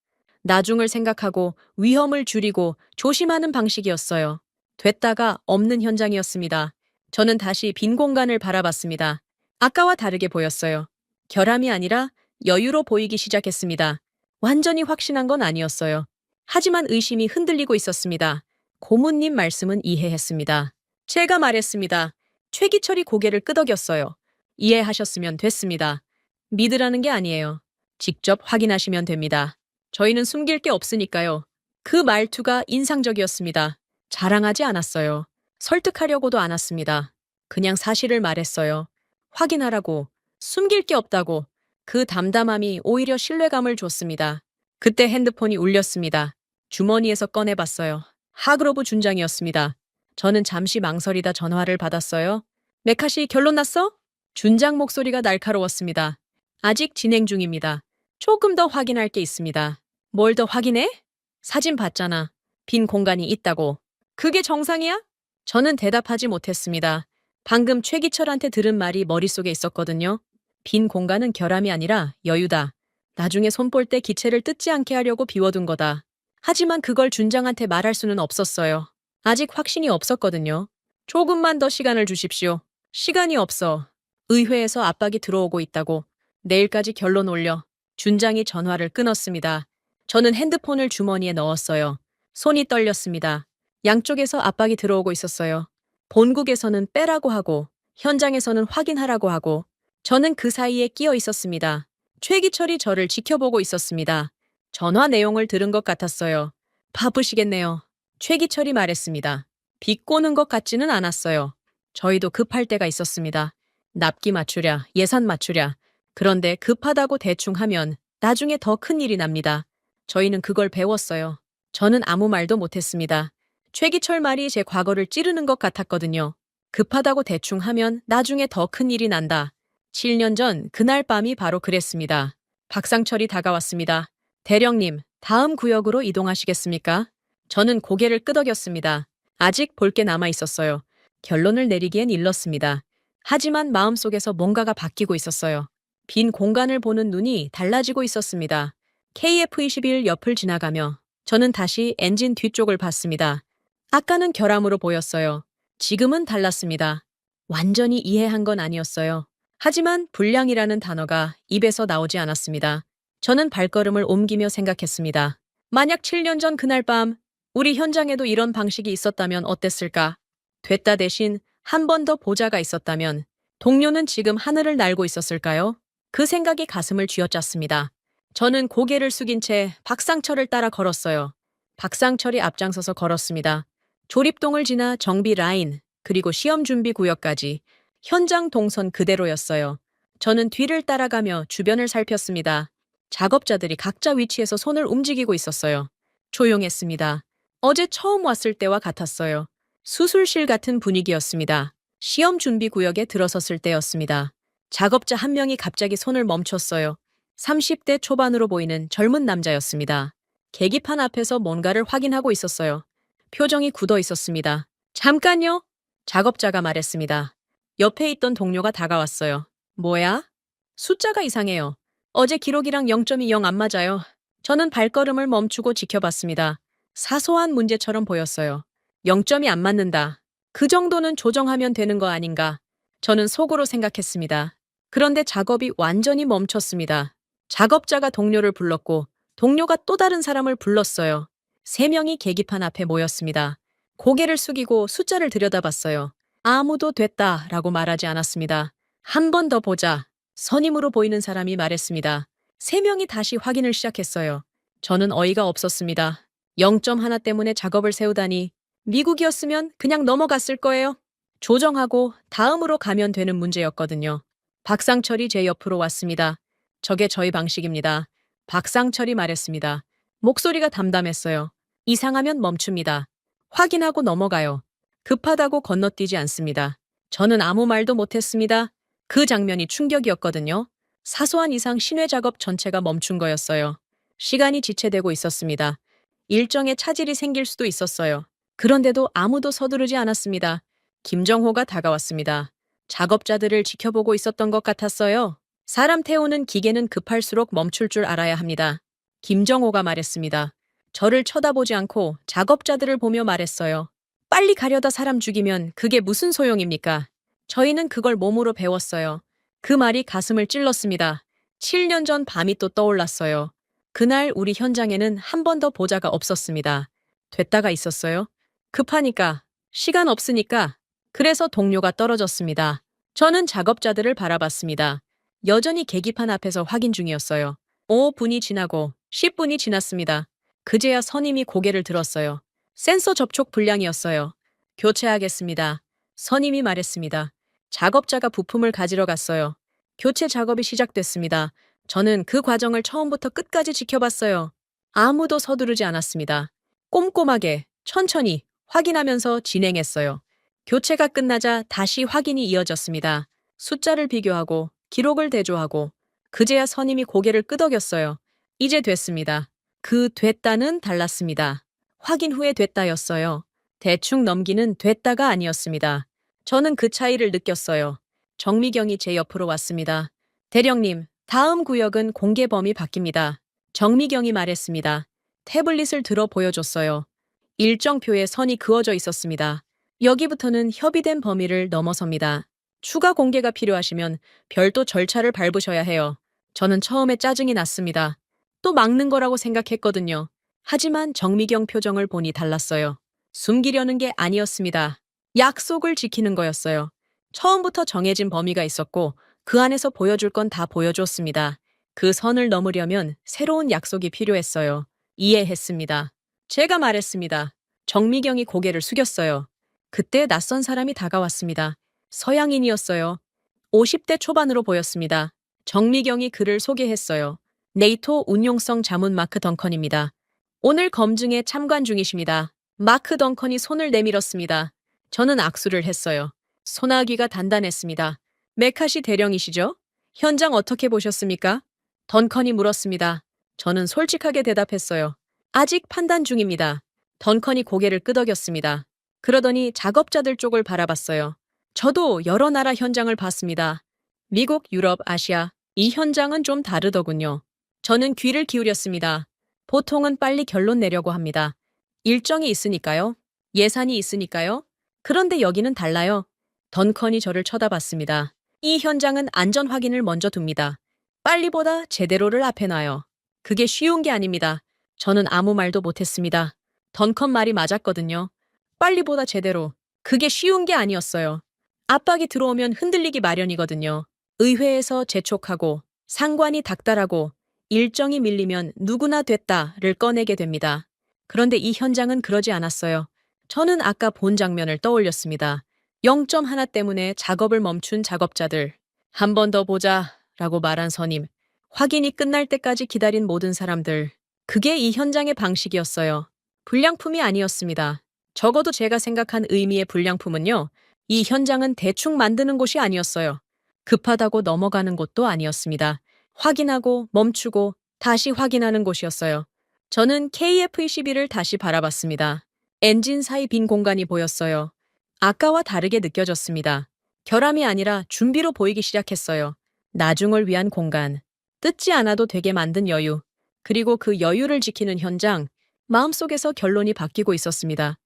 Speaker 1: 나중을 생각하고 위험을 줄이고 조심하는 방식이었어요. 됐다가 없는 현장이었습니다. 저는 다시 빈 공간을 바라봤습니다. 아까와 다르게 보였어요. 결함이 아니라 여유로 보이기 시작했습니다. 완전히 확신한 건 아니었어요. 하지만 의심이 흔들리고 있었습니다. 고모님 말씀은 이해했습니다. 제가 말했습니다. 최기철이 고개를 끄덕였어요. 이해하셨으면 됐습니다. 믿으라는 게 아니에요. 직접 확인하시면 됩니다. 저희는 숨길 게 없으니까요. 그 말투가 인상적이었습니다. 자랑하지 않았어요. 설득하려고도 않았습니다. 그냥 사실을 말했어요. 확인하라고, 숨길 게 없다고. 그 담담함이 오히려 신뢰감을 줬습니다. 그때 핸드폰이 울렸습니다. 주머니에서 꺼내봤어요. 하그로브 준장이었습니다. 저는 잠시 망설이다 전화를 받았어요. 메카시 결론 났어? 준장 목소리가 날카로웠습니다. 아직 진행 중입니다. 조금 더 확인할 게 있습니다. 뭘 더 확인해? 사진 봤잖아. 빈 공간이 있다고. 그게 정상이야? 저는 대답하지 못했습니다. 방금 최기철한테 들은 말이 머릿속에 있었거든요. 빈 공간은 결함이 아니라 여유다. 나중에 손볼 때 기체를 뜯지 않게 하려고 비워둔 거다. 하지만 그걸 준장한테 말할 수는 없었어요. 아직 확신이 없었거든요. 조금만 더 시간을 주십시오. 시간이 없어. 의회에서 압박이 들어오고 있다고. 내일까지 결론 올려. 준장이 전화를 끊었습니다. 저는 핸드폰을 주머니에 넣었어요. 손이 떨렸습니다. 양쪽에서 압박이 들어오고 있었어요. 본국에서는 빼라고 하고 현장에서는 확인하라고 하고 저는 그 사이에 끼어 있었습니다. 최기철이 저를 지켜보고 있었습니다. 전화 내용을 들은 것 같았어요. 바쁘시겠네요. 최기철이 말했습니다. 비꼬는 것 같지는 않았어요. 저희도 급할 때가 있었습니다. 납기 맞추랴, 예산 맞추랴. 그런데 급하다고 대충 하면 나중에 더 큰 일이 납니다. 저희는 그걸 배웠어요. 저는 아무 말도 못했습니다. 최기철 말이 제 과거를 찌르는 것 같았거든요. 급하다고 대충 하면 나중에 더 큰 일이 난다. 7년 전 그날 밤이 바로 그랬습니다. 박상철이 다가왔습니다. 대령님, 다음 구역으로 이동하시겠습니까? 저는 고개를 끄덕였습니다. 아직 볼 게 남아 있었어요. 결론을 내리기엔 일렀습니다. 하지만 마음속에서 뭔가가 바뀌고 있었어요. 빈 공간을 보는 눈이 달라지고 있었습니다. KF-21 옆을 지나가며 저는 다시 엔진 뒤쪽을 봤습니다. 아까는 결함으로 보였어요. 지금은 달랐습니다. 완전히 이해한 건 아니었어요. 하지만 불량이라는 단어가 입에서 나오지 않았습니다. 저는 발걸음을 옮기며 생각했습니다. 만약 7년 전 그날 밤 우리 현장에도 이런 방식이 있었다면 어땠을까? 됐다 대신 한 번 더 보자가 있었다면 동료는 지금 하늘을 날고 있었을까요? 그 생각이 가슴을 쥐어짰습니다. 저는 고개를 숙인 채 박상철을 따라 걸었어요. 박상철이 앞장서서 걸었습니다. 조립동을 지나 정비 라인, 그리고 시험 준비 구역까지 현장 동선 그대로였어요. 저는 뒤를 따라가며 주변을 살폈습니다. 작업자들이 각자 위치에서 손을 움직이고 있었어요. 조용했습니다. 어제 처음 왔을 때와 같았어요. 수술실 같은 분위기였습니다. 시험 준비 구역에 들어섰을 때였습니다. 작업자 한 명이 갑자기 손을 멈췄어요. 30대 초반으로 보이는 젊은 남자였습니다. 계기판 앞에서 뭔가를 확인하고 있었어요. 표정이 굳어 있었습니다. 잠깐요. 작업자가 말했습니다. 옆에 있던 동료가 다가왔어요. 뭐야? 숫자가 이상해요. 어제 기록이랑 0.2 영 안 맞아요. 저는 발걸음을 멈추고 지켜봤습니다. 사소한 문제처럼 보였어요. 0점이 안 맞는다. 그 정도는 조정하면 되는 거 아닌가? 저는 속으로 생각했습니다. 그런데 작업이 완전히 멈췄습니다. 작업자가 동료를 불렀고 동료가 또 다른 사람을 불렀어요. 3명이 계기판 앞에 모였습니다. 고개를 숙이고 숫자를 들여다봤어요. 아무도 됐다라고 말하지 않았습니다. 한 번 더 보자. 선임으로 보이는 사람이 말했습니다. 3명이 다시 확인을 시작했어요. 저는 어이가 없었습니다. 0.1 때문에 작업을 세우다니. 미국이었으면 그냥 넘어갔을 거예요. 조정하고 다음으로 가면 되는 문제였거든요. 박상철이 제 옆으로 왔습니다. 저게 저희 방식입니다. 박상철이 말했습니다. 목소리가 담담했어요. 이상하면 멈춥니다. 확인하고 넘어가요. 급하다고 건너뛰지 않습니다. 저는 아무 말도 못했습니다. 그 장면이 충격이었거든요. 사소한 이상 신뢰 작업 전체가 멈춘 거였어요. 시간이 지체되고 있었습니다. 일정에 차질이 생길 수도 있었어요. 그런데도 아무도 서두르지 않았습니다. 김정호가 다가왔습니다. 작업자들을 지켜보고 있었던 것 같았어요. 사람 태우는 기계는 급할수록 멈출 줄 알아야 합니다. 김정호가 말했습니다. 저를 쳐다보지 않고 작업자들을 보며 말했어요. 빨리 가려다 사람 죽이면 그게 무슨 소용입니까? 저희는 그걸 몸으로 배웠어요. 그 말이 가슴을 찔렀습니다. 7년 전 밤이 또 떠올랐어요. 그날 우리 현장에는 한 번 더 보자가 없었습니다. 됐다가 있었어요. 급하니까, 시간 없으니까. 그래서 동료가 떨어졌습니다. 저는 작업자들을 바라봤습니다. 여전히 계기판 앞에서 확인 중이었어요. 5분이 지나고 10분이 지났습니다. 그제야 선임이 고개를 들었어요. 센서 접촉 불량이었어요. 교체하겠습니다. 선임이 말했습니다. 작업자가 부품을 가지러 갔어요. 교체 작업이 시작됐습니다. 저는 그 과정을 처음부터 끝까지 지켜봤어요. 아무도 서두르지 않았습니다. 꼼꼼하게, 천천히 확인하면서 진행했어요. 교체가 끝나자 다시 확인이 이어졌습니다. 숫자를 비교하고 기록을 대조하고 그제야 선임이 고개를 끄덕였어요. 이제 됐습니다. 그 됐다는 달랐습니다. 확인 후에 됐다였어요. 대충 넘기는 됐다가 아니었습니다. 저는 그 차이를 느꼈어요. 정미경이 제 옆으로 왔습니다. 대령님, 다음 구역은 공개 범위 바뀝니다. 정미경이 말했습니다. 태블릿을 들어 보여줬어요. 일정표에 선이 그어져 있었습니다. 여기부터는 협의된 범위를 넘어섭니다. 추가 공개가 필요하시면 별도 절차를 밟으셔야 해요. 저는 처음에 짜증이 났습니다. 또 막는 거라고 생각했거든요. 하지만 정미경 표정을 보니 달랐어요. 숨기려는 게 아니었습니다. 약속을 지키는 거였어요. 처음부터 정해진 범위가 있었고 그 안에서 보여줄 건 다 보여줬습니다. 그 선을 넘으려면 새로운 약속이 필요했어요. 이해했습니다. 제가 말했습니다. 정미경이 고개를 숙였어요. 그때 낯선 사람이 다가왔습니다. 서양인이었어요. 50대 초반으로 보였습니다. 정미경이 그를 소개했어요. 네이토 운용성 자문 마크 덩컨입니다. 오늘 검증에 참관 중이십니다. 마크 덩컨이 손을 내밀었습니다. 저는 악수를 했어요. 소나기가 단단했습니다. 메카시 대령이시죠? 현장 어떻게 보셨습니까? 던컨이 물었습니다. 저는 솔직하게 대답했어요. 아직 판단 중입니다. 던컨이 고개를 끄덕였습니다. 그러더니 작업자들 쪽을 바라봤어요. 저도 여러 나라 현장을 봤습니다. 미국, 유럽, 아시아. 이 현장은 좀 다르더군요. 저는 귀를 기울였습니다. 보통은 빨리 결론 내려고 합니다. 일정이 있으니까요. 예산이 있으니까요. 그런데 여기는 달라요. 던컨이 저를 쳐다봤습니다. 이 현장은 안전 확인을 먼저 둡니다. 빨리보다 제대로를 앞에 놔요. 그게 쉬운 게 아닙니다. 저는 아무 말도 못했습니다. 던컨 말이 맞았거든요. 빨리보다 제대로. 그게 쉬운 게 아니었어요. 압박이 들어오면 흔들리기 마련이거든요. 의회에서 재촉하고 상관이 닥달하고 일정이 밀리면 누구나 됐다를 꺼내게 됩니다. 그런데 이 현장은 그러지 않았어요. 저는 아까 본 장면을 떠올렸습니다. 0점 하나 때문에 작업을 멈춘 작업자들. 한 번 더 보자 라고 말한 선임. 확인이 끝날 때까지 기다린 모든 사람들. 그게 이 현장의 방식이었어요. 불량품이 아니었습니다. 적어도 제가 생각한 의미의 불량품은요. 이 현장은 대충 만드는 곳이 아니었어요. 급하다고 넘어가는 곳도 아니었습니다. 확인하고 멈추고 다시 확인하는 곳이었어요. 저는 KF-21을 다시 바라봤습니다. 엔진 사이 빈 공간이 보였어요. 아까와 다르게 느껴졌습니다. 결함이 아니라 준비로 보이기 시작했어요. 나중을 위한 공간. 뜯지 않아도 되게 만든 여유. 그리고 그 여유를 지키는 현장. 마음속에서 결론이 바뀌고 있었습니다.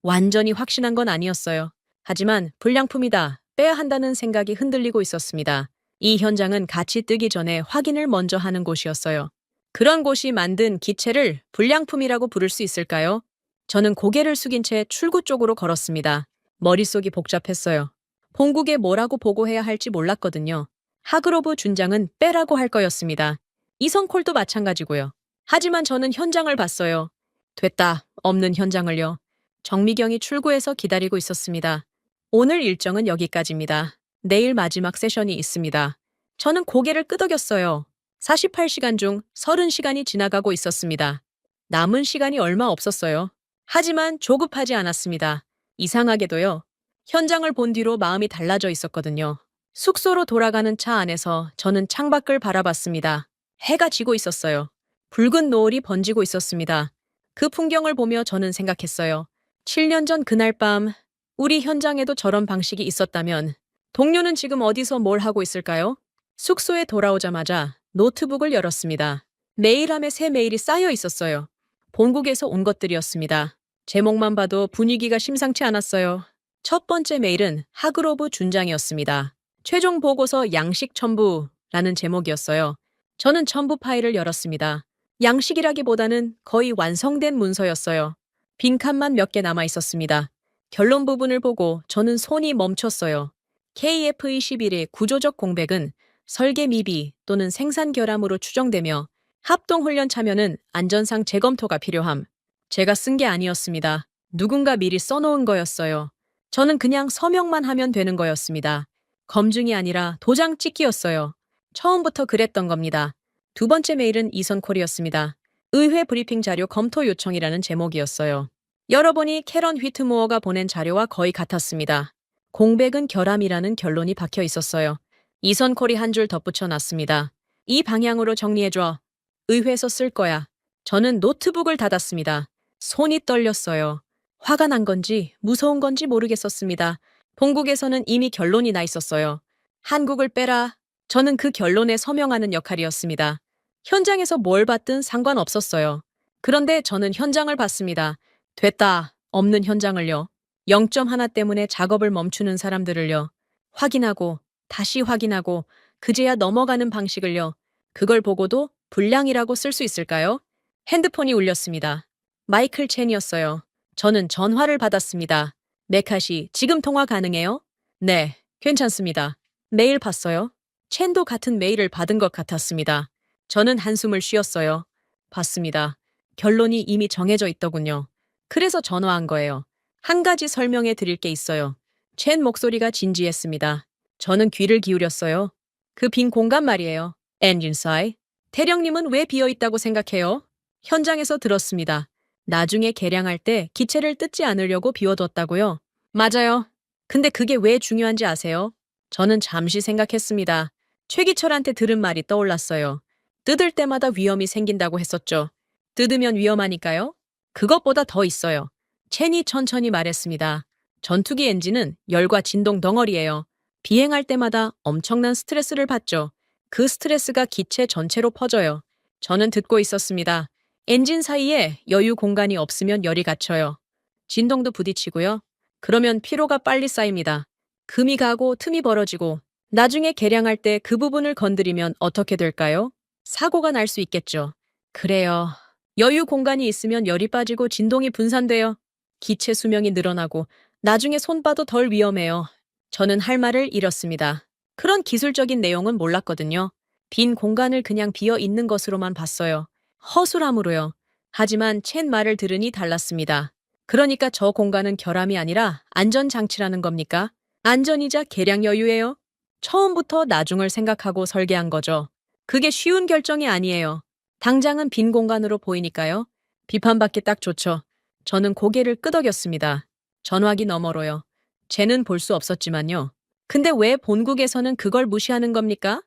Speaker 1: 완전히 확신한 건 아니었어요. 하지만 불량품이다, 빼야 한다는 생각이 흔들리고 있었습니다. 이 현장은 같이 뜨기 전에 확인을 먼저 하는 곳이었어요. 그런 곳이 만든 기체를 불량품이라고 부를 수 있을까요? 저는 고개를 숙인 채 출구 쪽으로 걸었습니다. 머릿속이 복잡했어요. 본국에 뭐라고 보고해야 할지 몰랐거든요. 하그로브 준장은 빼라고 할 거였습니다. 이선콜도 마찬가지고요. 하지만 저는 현장을 봤어요. 됐다, 없는 현장을요. 정미경이 출구에서 기다리고 있었습니다. 오늘 일정은 여기까지입니다. 내일 마지막 세션이 있습니다. 저는 고개를 끄덕였어요. 48시간 중 30시간이 지나가고 있었습니다. 남은 시간이 얼마 없었어요. 하지만 조급하지 않았습니다. 이상하게도요. 현장을 본 뒤로 마음이 달라져 있었거든요. 숙소로 돌아가는 차 안에서 저는 창밖을 바라봤습니다. 해가 지고 있었어요. 붉은 노을이 번지고 있었습니다. 그 풍경을 보며 저는 생각했어요. 7년 전 그날 밤 우리 현장에도 저런 방식이 있었다면 동료는 지금 어디서 뭘 하고 있을까요? 숙소에 돌아오자마자 노트북을 열었습니다. 메일함에 새 메일이 쌓여 있었어요. 본국에서 온 것들이었습니다. 제목만 봐도 분위기가 심상치 않았어요. 첫 번째 메일은 하그로브 준장이었습니다. 최종 보고서 양식 첨부라는 제목이었어요. 저는 첨부 파일을 열었습니다. 양식이라기보다는 거의 완성된 문서였어요. 빈칸만 몇 개 남아 있었습니다. 결론 부분을 보고 저는 손이 멈췄어요. KF-21의 구조적 공백은 설계 미비 또는 생산 결함으로 추정되며 합동훈련 참여는 안전상 재검토가 필요함. 제가 쓴 게 아니었습니다. 누군가 미리 써놓은 거였어요. 저는 그냥 서명만 하면 되는 거였습니다. 검증이 아니라 도장 찍기였어요. 처음부터 그랬던 겁니다. 두 번째 메일은 이선콜이었습니다. 의회 브리핑 자료 검토 요청이라는 제목이었어요. 열어보니 캐런 휘트모어가 보낸 자료와 거의 같았습니다. 공백은 결함이라는 결론이 박혀 있었어요. 이선콜이 한 줄 덧붙여 놨습니다. 이 방향으로 정리해줘. 의회에서 쓸 거야. 저는 노트북을 닫았습니다. 손이 떨렸어요. 화가 난 건지 무서운 건지 모르겠었습니다. 본국에서는 이미 결론이 나 있었어요. 한국을 빼라. 저는 그 결론에 서명하는 역할이었습니다. 현장에서 뭘 봤든 상관없었어요. 그런데 저는 현장을 봤습니다. 됐다, 없는 현장을요. 0점 하나 때문에 작업을 멈추는 사람들을요. 확인하고 다시 확인하고 그제야 넘어가는 방식을요. 그걸 보고도 불량이라고 쓸 수 있을까요? 핸드폰이 울렸습니다. 마이클 첸이었어요. 저는 전화를 받았습니다. 메카시, 지금 통화 가능해요? 네, 괜찮습니다. 메일 봤어요? 첸도 같은 메일을 받은 것 같았습니다. 저는 한숨을 쉬었어요. 봤습니다. 결론이 이미 정해져 있더군요. 그래서 전화한 거예요. 한 가지 설명해 드릴 게 있어요. 첸 목소리가 진지했습니다. 저는 귀를 기울였어요. 그 빈 공간 말이에요. 엔진 사이. 대령님은 왜 비어있다고 생각해요? 현장에서 들었습니다. 나중에 개량할 때 기체를 뜯지 않으려고 비워뒀다고요? 맞아요. 근데 그게 왜 중요한지 아세요? 저는 잠시 생각했습니다. 최기철한테 들은 말이 떠올랐어요. 뜯을 때마다 위험이 생긴다고 했었죠. 뜯으면 위험하니까요? 그것보다 더 있어요. 첸이 천천히 말했습니다. 전투기 엔진은 열과 진동 덩어리예요. 비행할 때마다 엄청난 스트레스를 받죠. 그 스트레스가 기체 전체로 퍼져요. 저는 듣고 있었습니다. 엔진 사이에 여유 공간이 없으면 열이 갇혀요. 진동도 부딪히고요. 그러면 피로가 빨리 쌓입니다. 금이 가고 틈이 벌어지고 나중에 개량할 때 그 부분을 건드리면 어떻게 될까요? 사고가 날 수 있겠죠. 그래요. 여유 공간이 있으면 열이 빠지고 진동이 분산돼요. 기체 수명이 늘어나고 나중에 손 봐도 덜 위험해요. 저는 할 말을 잃었습니다. 그런 기술적인 내용은 몰랐거든요. 빈 공간을 그냥 비어 있는 것으로만 봤어요. 허술함으로요. 하지만 첸 말을 들으니 달랐습니다. 그러니까 저 공간은 결함이 아니라 안전장치라는 겁니까? 안전이자 개량 여유예요? 처음부터 나중을 생각하고 설계한 거죠. 그게 쉬운 결정이 아니에요. 당장은 빈 공간으로 보이니까요. 비판받기 딱 좋죠. 저는 고개를 끄덕였습니다. 전화기 너머로요. 쟤는 볼 수 없었지만요. 근데 왜 본국에서는 그걸 무시하는 겁니까?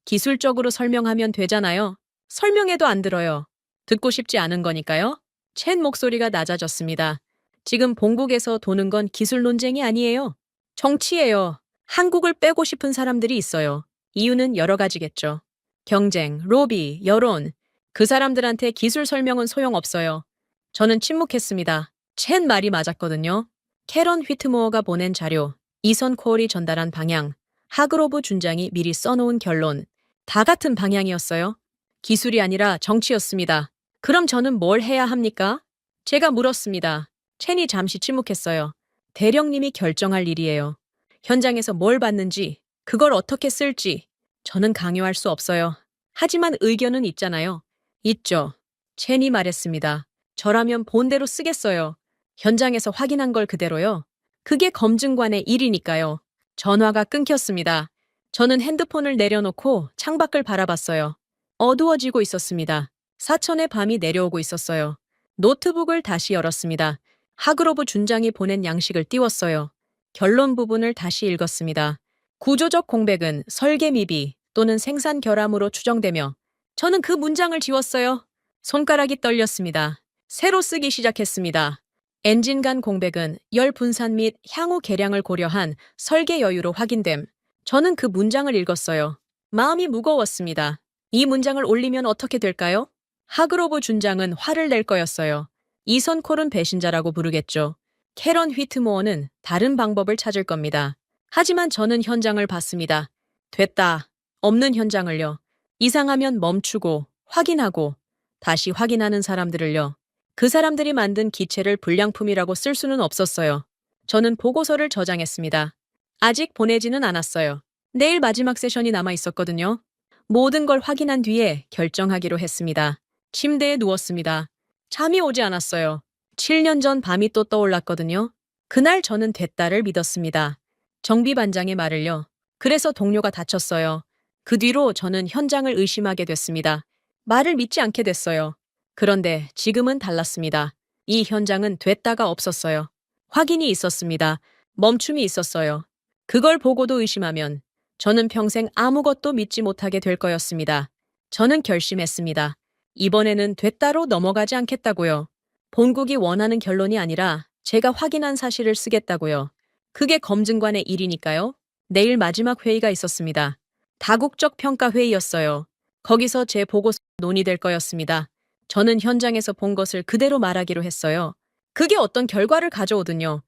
Speaker 1: 기술적으로 설명하면 되잖아요. 설명해도 안 들어요. 듣고 싶지 않은 거니까요. 첸 목소리가 낮아졌습니다. 지금 본국에서 도는 건 기술 논쟁이 아니에요. 정치예요. 한국을 빼고 싶은 사람들이 있어요. 이유는 여러 가지겠죠. 경쟁, 로비, 여론. 그 사람들한테 기술 설명은 소용없어요. 저는 침묵했습니다. 첸 말이 맞았거든요. 캐런 휘트모어가 보낸 자료, 이선 코얼이 전달한 방향, 하그로브 준장이 미리 써놓은 결론. 다 같은 방향이었어요. 기술이 아니라 정치였습니다. 그럼 저는 뭘 해야 합니까? 제가 물었습니다. 첸이 잠시 침묵했어요. 대령님이 결정할 일이에요. 현장에서 뭘 받는지, 그걸 어떻게 쓸지 저는 강요할 수 없어요. 하지만 의견은 있잖아요. 있죠. 첸이 말했습니다. 저라면 본대로 쓰겠어요. 현장에서 확인한 걸 그대로요. 그게 검증관의 일이니까요. 전화가 끊겼습니다. 저는 핸드폰을 내려놓고 창밖을 바라봤어요. 어두워지고 있었습니다. 사천의 밤이 내려오고 있었어요. 노트북을 다시 열었습니다. 하그로브 준장이 보낸 양식을 띄웠어요. 결론 부분을 다시 읽었습니다. 구조적 공백은 설계 미비 또는 생산 결함으로 추정되며 저는 그 문장을 지웠어요. 손가락이 떨렸습니다. 새로 쓰기 시작했습니다. 엔진 간 공백은 열 분산 및 향후 개량을 고려한 설계 여유로 확인됨. 저는 그 문장을 읽었어요. 마음이 무거웠습니다. 이 문장을 올리면 어떻게 될까요? 하그로브 준장은 화를 낼 거였어요. 이선 콜은 배신자라고 부르겠죠. 캐런 휘트모어는 다른 방법을 찾을 겁니다. 하지만 저는 현장을 봤습니다. 됐다. 없는 현장을요. 이상하면 멈추고 확인하고 다시 확인하는 사람들을요. 그 사람들이 만든 기체를 불량품이라고 쓸 수는 없었어요. 저는 보고서를 저장했습니다. 아직 보내지는 않았어요. 내일 마지막 세션이 남아 있었거든요. 모든 걸 확인한 뒤에 결정하기로 했습니다. 침대에 누웠습니다. 잠이 오지 않았어요. 7년 전 밤이 또 떠올랐거든요. 그날 저는 됐다를 믿었습니다. 정비반장의 말을요. 그래서 동료가 다쳤어요. 그 뒤로 저는 현장을 의심하게 됐습니다. 말을 믿지 않게 됐어요. 그런데 지금은 달랐습니다. 이 현장은 됐다가 없었어요. 확인이 있었습니다. 멈춤이 있었어요. 그걸 보고도 의심하면 저는 평생 아무것도 믿지 못하게 될 거였습니다. 저는 결심했습니다. 이번에는 됐다로 넘어가지 않겠다고요. 본국이 원하는 결론이 아니라 제가 확인한 사실을 쓰겠다고요. 그게 검증관의 일이니까요. 내일 마지막 회의가 있었습니다. 다국적 평가 회의였어요. 거기서 제 보고서 논의될 거였습니다. 저는 현장에서 본 것을 그대로 말하기로 했어요. 그게 어떤 결과를 가져오든요.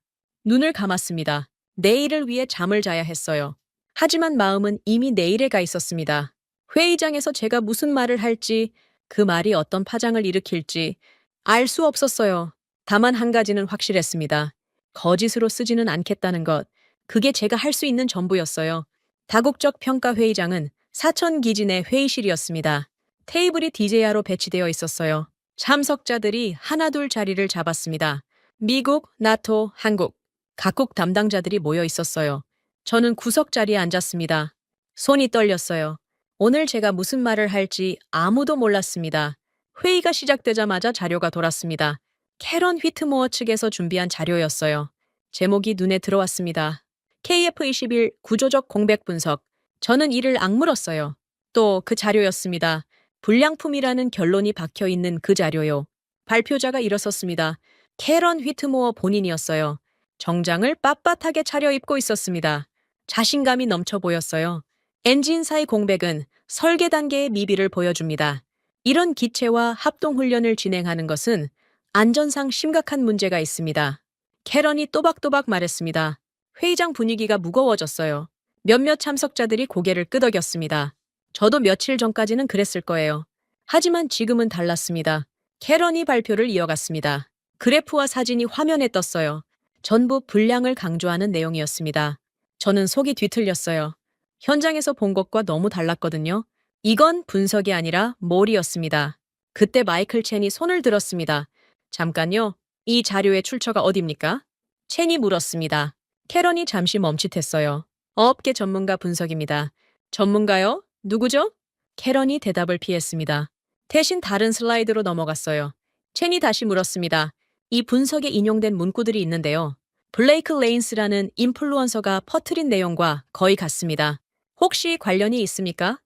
Speaker 1: 눈을 감았습니다. 내일을 위해 잠을 자야 했어요. 하지만 마음은 이미 내일에 가 있었습니다. 회의장에서 제가 무슨 말을 할지, 그 말이 어떤 파장을 일으킬지 알 수 없었어요. 다만 한 가지는 확실했습니다. 거짓으로 쓰지는 않겠다는 것. 그게 제가 할 수 있는 전부였어요. 다국적 평가 회의장은 사천 기지 내 회의실이었습니다. 테이블이 DJR로 배치되어 있었어요. 참석자들이 하나둘 자리를 잡았습니다. 미국, 나토, 한국, 각국 담당자들이 모여 있었어요. 저는 구석 자리에 앉았습니다. 손이 떨렸어요. 오늘 제가 무슨 말을 할지 아무도 몰랐습니다. 회의가 시작되자마자 자료가 돌았습니다. 캐런 휘트모어 측에서 준비한 자료였어요. 제목이 눈에 들어왔습니다. KF-21 구조적 공백 분석. 저는 이를 악물었어요. 또 그 자료였습니다. 불량품이라는 결론이 박혀 있는 그 자료요. 발표자가 일어섰습니다. 캐런 휘트모어 본인이었어요. 정장을 빳빳하게 차려입고 있었습니다. 자신감이 넘쳐 보였어요. 엔진 사이 공백은 설계 단계의 미비를 보여줍니다. 이런 기체와 합동훈련을 진행하는 것은 안전상 심각한 문제가 있습니다. 캐런이 또박또박 말했습니다. 회의장 분위기가 무거워졌어요. 몇몇 참석자들이 고개를 끄덕였습니다. 저도 며칠 전까지는 그랬을 거예요. 하지만 지금은 달랐습니다. 캐런이 발표를 이어갔습니다. 그래프와 사진이 화면에 떴어요. 전부 불량을 강조하는 내용이었습니다. 저는 속이 뒤틀렸어요. 현장에서 본 것과 너무 달랐거든요. 이건 분석이 아니라 몰이었습니다. 그때 마이클 첸이 손을 들었습니다. 잠깐요. 이 자료의 출처가 어딥니까? 첸이 물었습니다. 캐런이 잠시 멈칫했어요. 업계 전문가 분석입니다. 전문가요? 누구죠? 캐런이 대답을 피했습니다. 대신 다른 슬라이드로 넘어갔어요. 첸이 다시 물었습니다. 이 분석에 인용된 문구들이 있는데요. 블레이크 레인스라는 인플루언서가 퍼뜨린 내용과 거의 같습니다. 혹시 관련이 있습니까?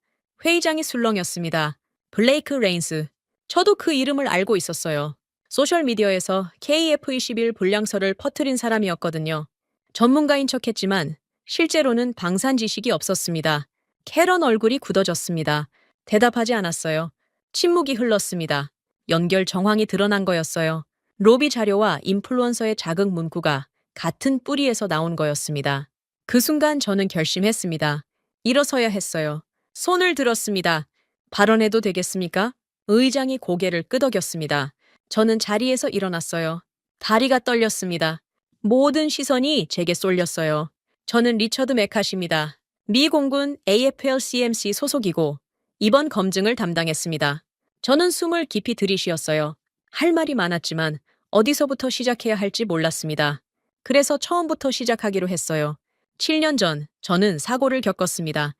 Speaker 1: 회의장이 술렁였습니다. 블레이크 레인스. 저도 그 이름을 알고 있었어요. 소셜미디어에서 KF21 불량설을 퍼뜨린 사람이었거든요. 전문가인 척했지만 실제로는 방산 지식이 없었습니다. 캐런 얼굴이 굳어졌습니다. 대답하지 않았어요. 침묵이 흘렀습니다. 연결 정황이 드러난 거였어요. 로비 자료와 인플루언서의 자극 문구가 같은 뿌리에서 나온 거였습니다. 그 순간 저는 결심했습니다. 일어서야 했어요. 손을 들었습니다. 발언해도 되겠습니까? 의장이 고개를 끄덕였습니다. 저는 자리에서 일어났어요. 다리가 떨렸습니다. 모든 시선이 제게 쏠렸어요. 저는 리처드 메카시입니다. 미 공군 AFL-CMC 소속이고 이번 검증을 담당했습니다. 저는 숨을 깊이 들이쉬었어요. 할 말이 많았지만 어디서부터 시작해야 할지 몰랐습니다. 그래서 처음부터 시작하기로 했어요. 7년 전 저는 사고를 겪었습니다.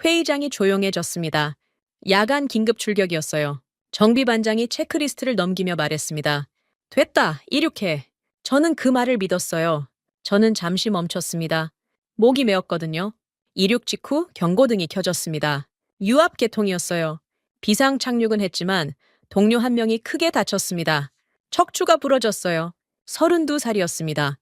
Speaker 1: 회의장이 조용해졌습니다. 야간 긴급 출격이었어요. 정비반장이 체크리스트를 넘기며 말했습니다. 됐다, 이륙해. 저는 그 말을 믿었어요. 저는 잠시 멈췄습니다. 목이 메었거든요. 이륙 직후 경고등이 켜졌습니다. 유압 계통이었어요. 비상 착륙은 했지만 동료 한 명이 크게 다쳤습니다. 척추가 부러졌어요. 32살이었습니다.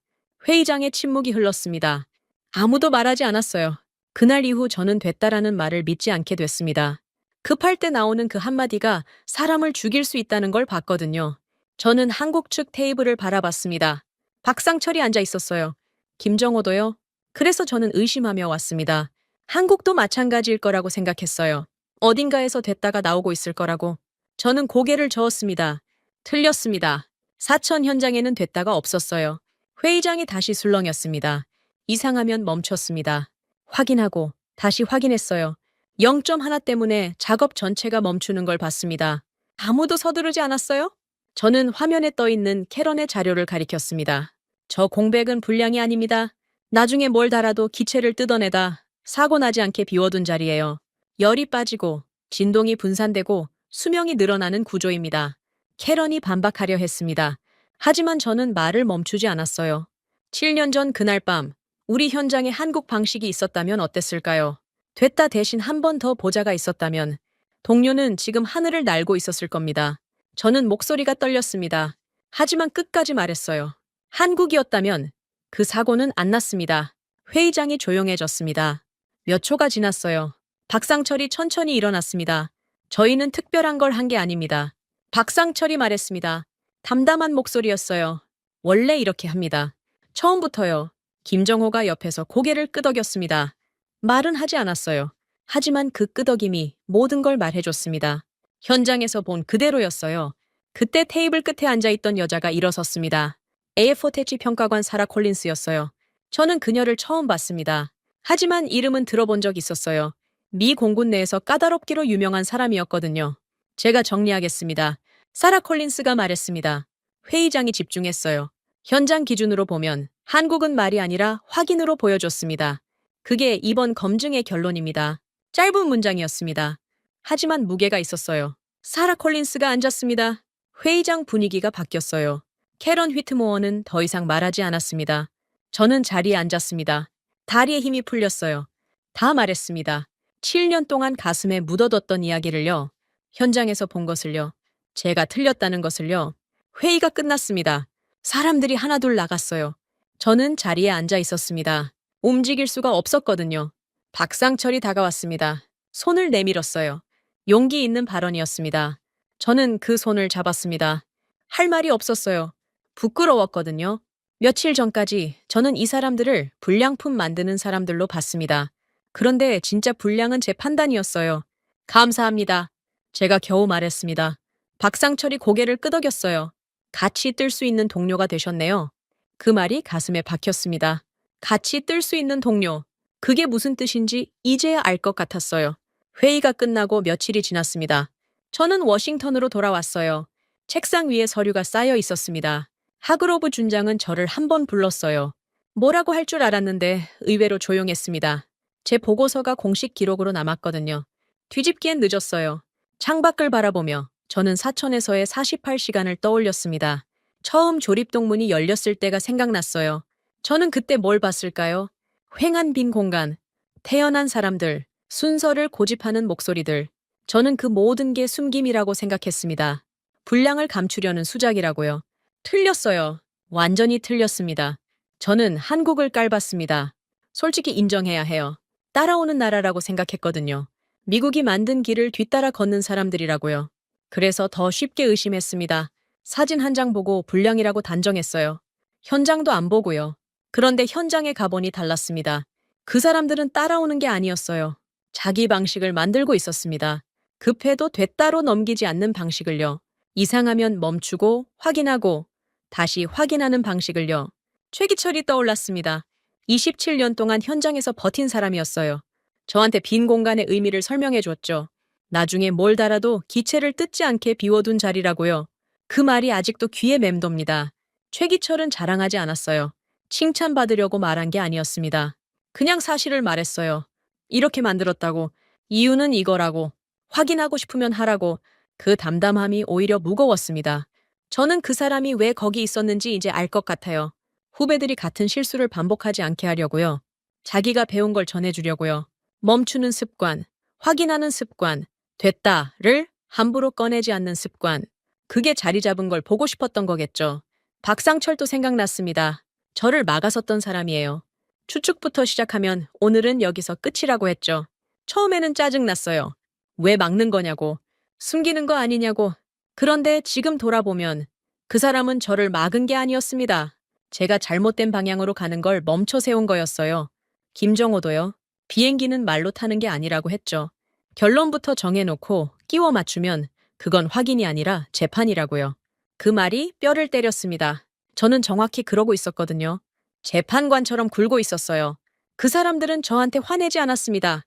Speaker 1: 회의장에 침묵이 흘렀습니다. 아무도 말하지 않았어요. 그날 이후 저는 됐다라는 말을 믿지 않게 됐습니다. 급할 때 나오는 그 한마디가 사람을 죽일 수 있다는 걸 봤거든요. 저는 한국 측 테이블을 바라봤습니다. 박상철이 앉아 있었어요. 김정호도요. 그래서 저는 의심하며 왔습니다. 한국도 마찬가지일 거라고 생각했어요. 어딘가에서 됐다가 나오고 있을 거라고. 저는 고개를 저었습니다. 틀렸습니다. 사천 현장에는 됐다가 없었어요. 회의장이 다시 술렁였습니다. 이상하면 멈췄습니다. 확인하고 다시 확인했어요. 0.1 때문에 작업 전체가 멈추는 걸 봤습니다. 아무도 서두르지 않았어요? 저는 화면에 떠 있는 캐런의 자료를 가리켰습니다. 저 공백은 불량이 아닙니다. 나중에 뭘 달아도 기체를 뜯어내다 사고 나지 않게 비워둔 자리예요. 열이 빠지고 진동이 분산되고 수명이 늘어나는 구조입니다. 캐런이 반박하려 했습니다. 하지만 저는 말을 멈추지 않았어요. 7년 전 그날 밤 우리 현장에 한국 방식이 있었다면 어땠을까요? 됐다 대신 한 번 더 보자가 있었다면 동료는 지금 하늘을 날고 있었을 겁니다. 저는 목소리가 떨렸습니다. 하지만 끝까지 말했어요. 한국이었다면 그 사고는 안 났습니다. 회의장이 조용해졌습니다. 몇 초가 지났어요. 박상철이 천천히 일어났습니다. 저희는 특별한 걸 한 게 아닙니다. 박상철이 말했습니다. 담담한 목소리였어요. 원래 이렇게 합니다. 처음부터요. 김정호가 옆에서 고개를 끄덕였습니다. 말은 하지 않았어요. 하지만 그 끄덕임이 모든 걸 말해줬습니다. 현장에서 본 그대로였어요. 그때 테이블 끝에 앉아있던 여자가 일어섰습니다. AF4 평가관 사라 콜린스였어요. 저는 그녀를 처음 봤습니다. 하지만 이름은 들어본 적 있었어요. 미 공군 내에서 까다롭기로 유명한 사람이었거든요. 제가 정리하겠습니다. 사라 콜린스가 말했습니다. 회의장이 집중했어요. 현장 기준으로 보면 한국은 말이 아니라 확인으로 보여줬습니다. 그게 이번 검증의 결론입니다. 짧은 문장이었습니다. 하지만 무게가 있었어요. 사라 콜린스가 앉았습니다. 회의장 분위기가 바뀌었어요. 캐런 휘트모어는 더 이상 말하지 않았습니다. 저는 자리에 앉았습니다. 다리에 힘이 풀렸어요. 다 말했습니다. 7년 동안 가슴에 묻어뒀던 이야기를요. 현장에서 본 것을요. 제가 틀렸다는 것을요. 회의가 끝났습니다. 사람들이 하나둘 나갔어요. 저는 자리에 앉아 있었습니다. 움직일 수가 없었거든요. 박상철이 다가왔습니다. 손을 내밀었어요. 용기 있는 발언이었습니다. 저는 그 손을 잡았습니다. 할 말이 없었어요. 부끄러웠거든요. 며칠 전까지 저는 이 사람들을 불량품 만드는 사람들로 봤습니다. 그런데 진짜 불량은 제 판단이었어요. 감사합니다. 제가 겨우 말했습니다. 박상철이 고개를 끄덕였어요. 같이 뜰 수 있는 동료가 되셨네요. 그 말이 가슴에 박혔습니다. 같이 뜰 수 있는 동료. 그게 무슨 뜻인지 이제야 알 것 같았어요. 회의가 끝나고 며칠이 지났습니다. 저는 워싱턴으로 돌아왔어요. 책상 위에 서류가 쌓여 있었습니다. 하그로브 준장은 저를 한 번 불렀어요. 뭐라고 할 줄 알았는데 의외로 조용했습니다. 제 보고서가 공식 기록으로 남았거든요. 뒤집기엔 늦었어요. 창밖을 바라보며 저는 사천에서의 48시간을 떠올렸습니다. 처음 조립동문이 열렸을 때가 생각났어요. 저는 그때 뭘 봤을까요? 휑한 빈 공간, 태어난 사람들, 순서를 고집하는 목소리들. 저는 그 모든 게 숨김이라고 생각했습니다. 분량을 감추려는 수작이라고요. 틀렸어요. 완전히 틀렸습니다. 저는 한국을 깔봤습니다. 솔직히 인정해야 해요. 따라오는 나라라고 생각했거든요. 미국이 만든 길을 뒤따라 걷는 사람들이라고요. 그래서 더 쉽게 의심했습니다. 사진 한 장 보고 불량이라고 단정했어요. 현장도 안 보고요. 그런데 현장에 가보니 달랐습니다. 그 사람들은 따라오는 게 아니었어요. 자기 방식을 만들고 있었습니다. 급해도 됐다로 넘기지 않는 방식을요. 이상하면 멈추고 확인하고 다시 확인하는 방식을요. 최기철이 떠올랐습니다. 27년 동안 현장에서 버틴 사람이었어요. 저한테 빈 공간의 의미를 설명해 줬죠. 나중에 뭘 달아도 기체를 뜯지 않게 비워둔 자리라고요. 그 말이 아직도 귀에 맴돕니다. 최기철은 자랑하지 않았어요. 칭찬받으려고 말한 게 아니었습니다. 그냥 사실을 말했어요. 이렇게 만들었다고. 이유는 이거라고. 확인하고 싶으면 하라고. 그 담담함이 오히려 무거웠습니다. 저는 그 사람이 왜 거기 있었는지 이제 알 것 같아요. 후배들이 같은 실수를 반복하지 않게 하려고요. 자기가 배운 걸 전해주려고요. 멈추는 습관, 확인하는 습관, 됐다를 함부로 꺼내지 않는 습관. 그게 자리 잡은 걸 보고 싶었던 거겠죠. 박상철도 생각났습니다. 저를 막아섰던 사람이에요. 추측부터 시작하면 오늘은 여기서 끝이라고 했죠. 처음에는 짜증났어요. 왜 막는 거냐고. 숨기는 거 아니냐고. 그런데 지금 돌아보면 그 사람은 저를 막은 게 아니었습니다. 제가 잘못된 방향으로 가는 걸 멈춰 세운 거였어요. 김정호도요. 비행기는 말로 타는 게 아니라고 했죠. 결론부터 정해놓고 끼워 맞추면 그건 확인이 아니라 재판이라고요. 그 말이 뼈를 때렸습니다. 저는 정확히 그러고 있었거든요. 재판관처럼 굴고 있었어요. 그 사람들은 저한테 화내지 않았습니다.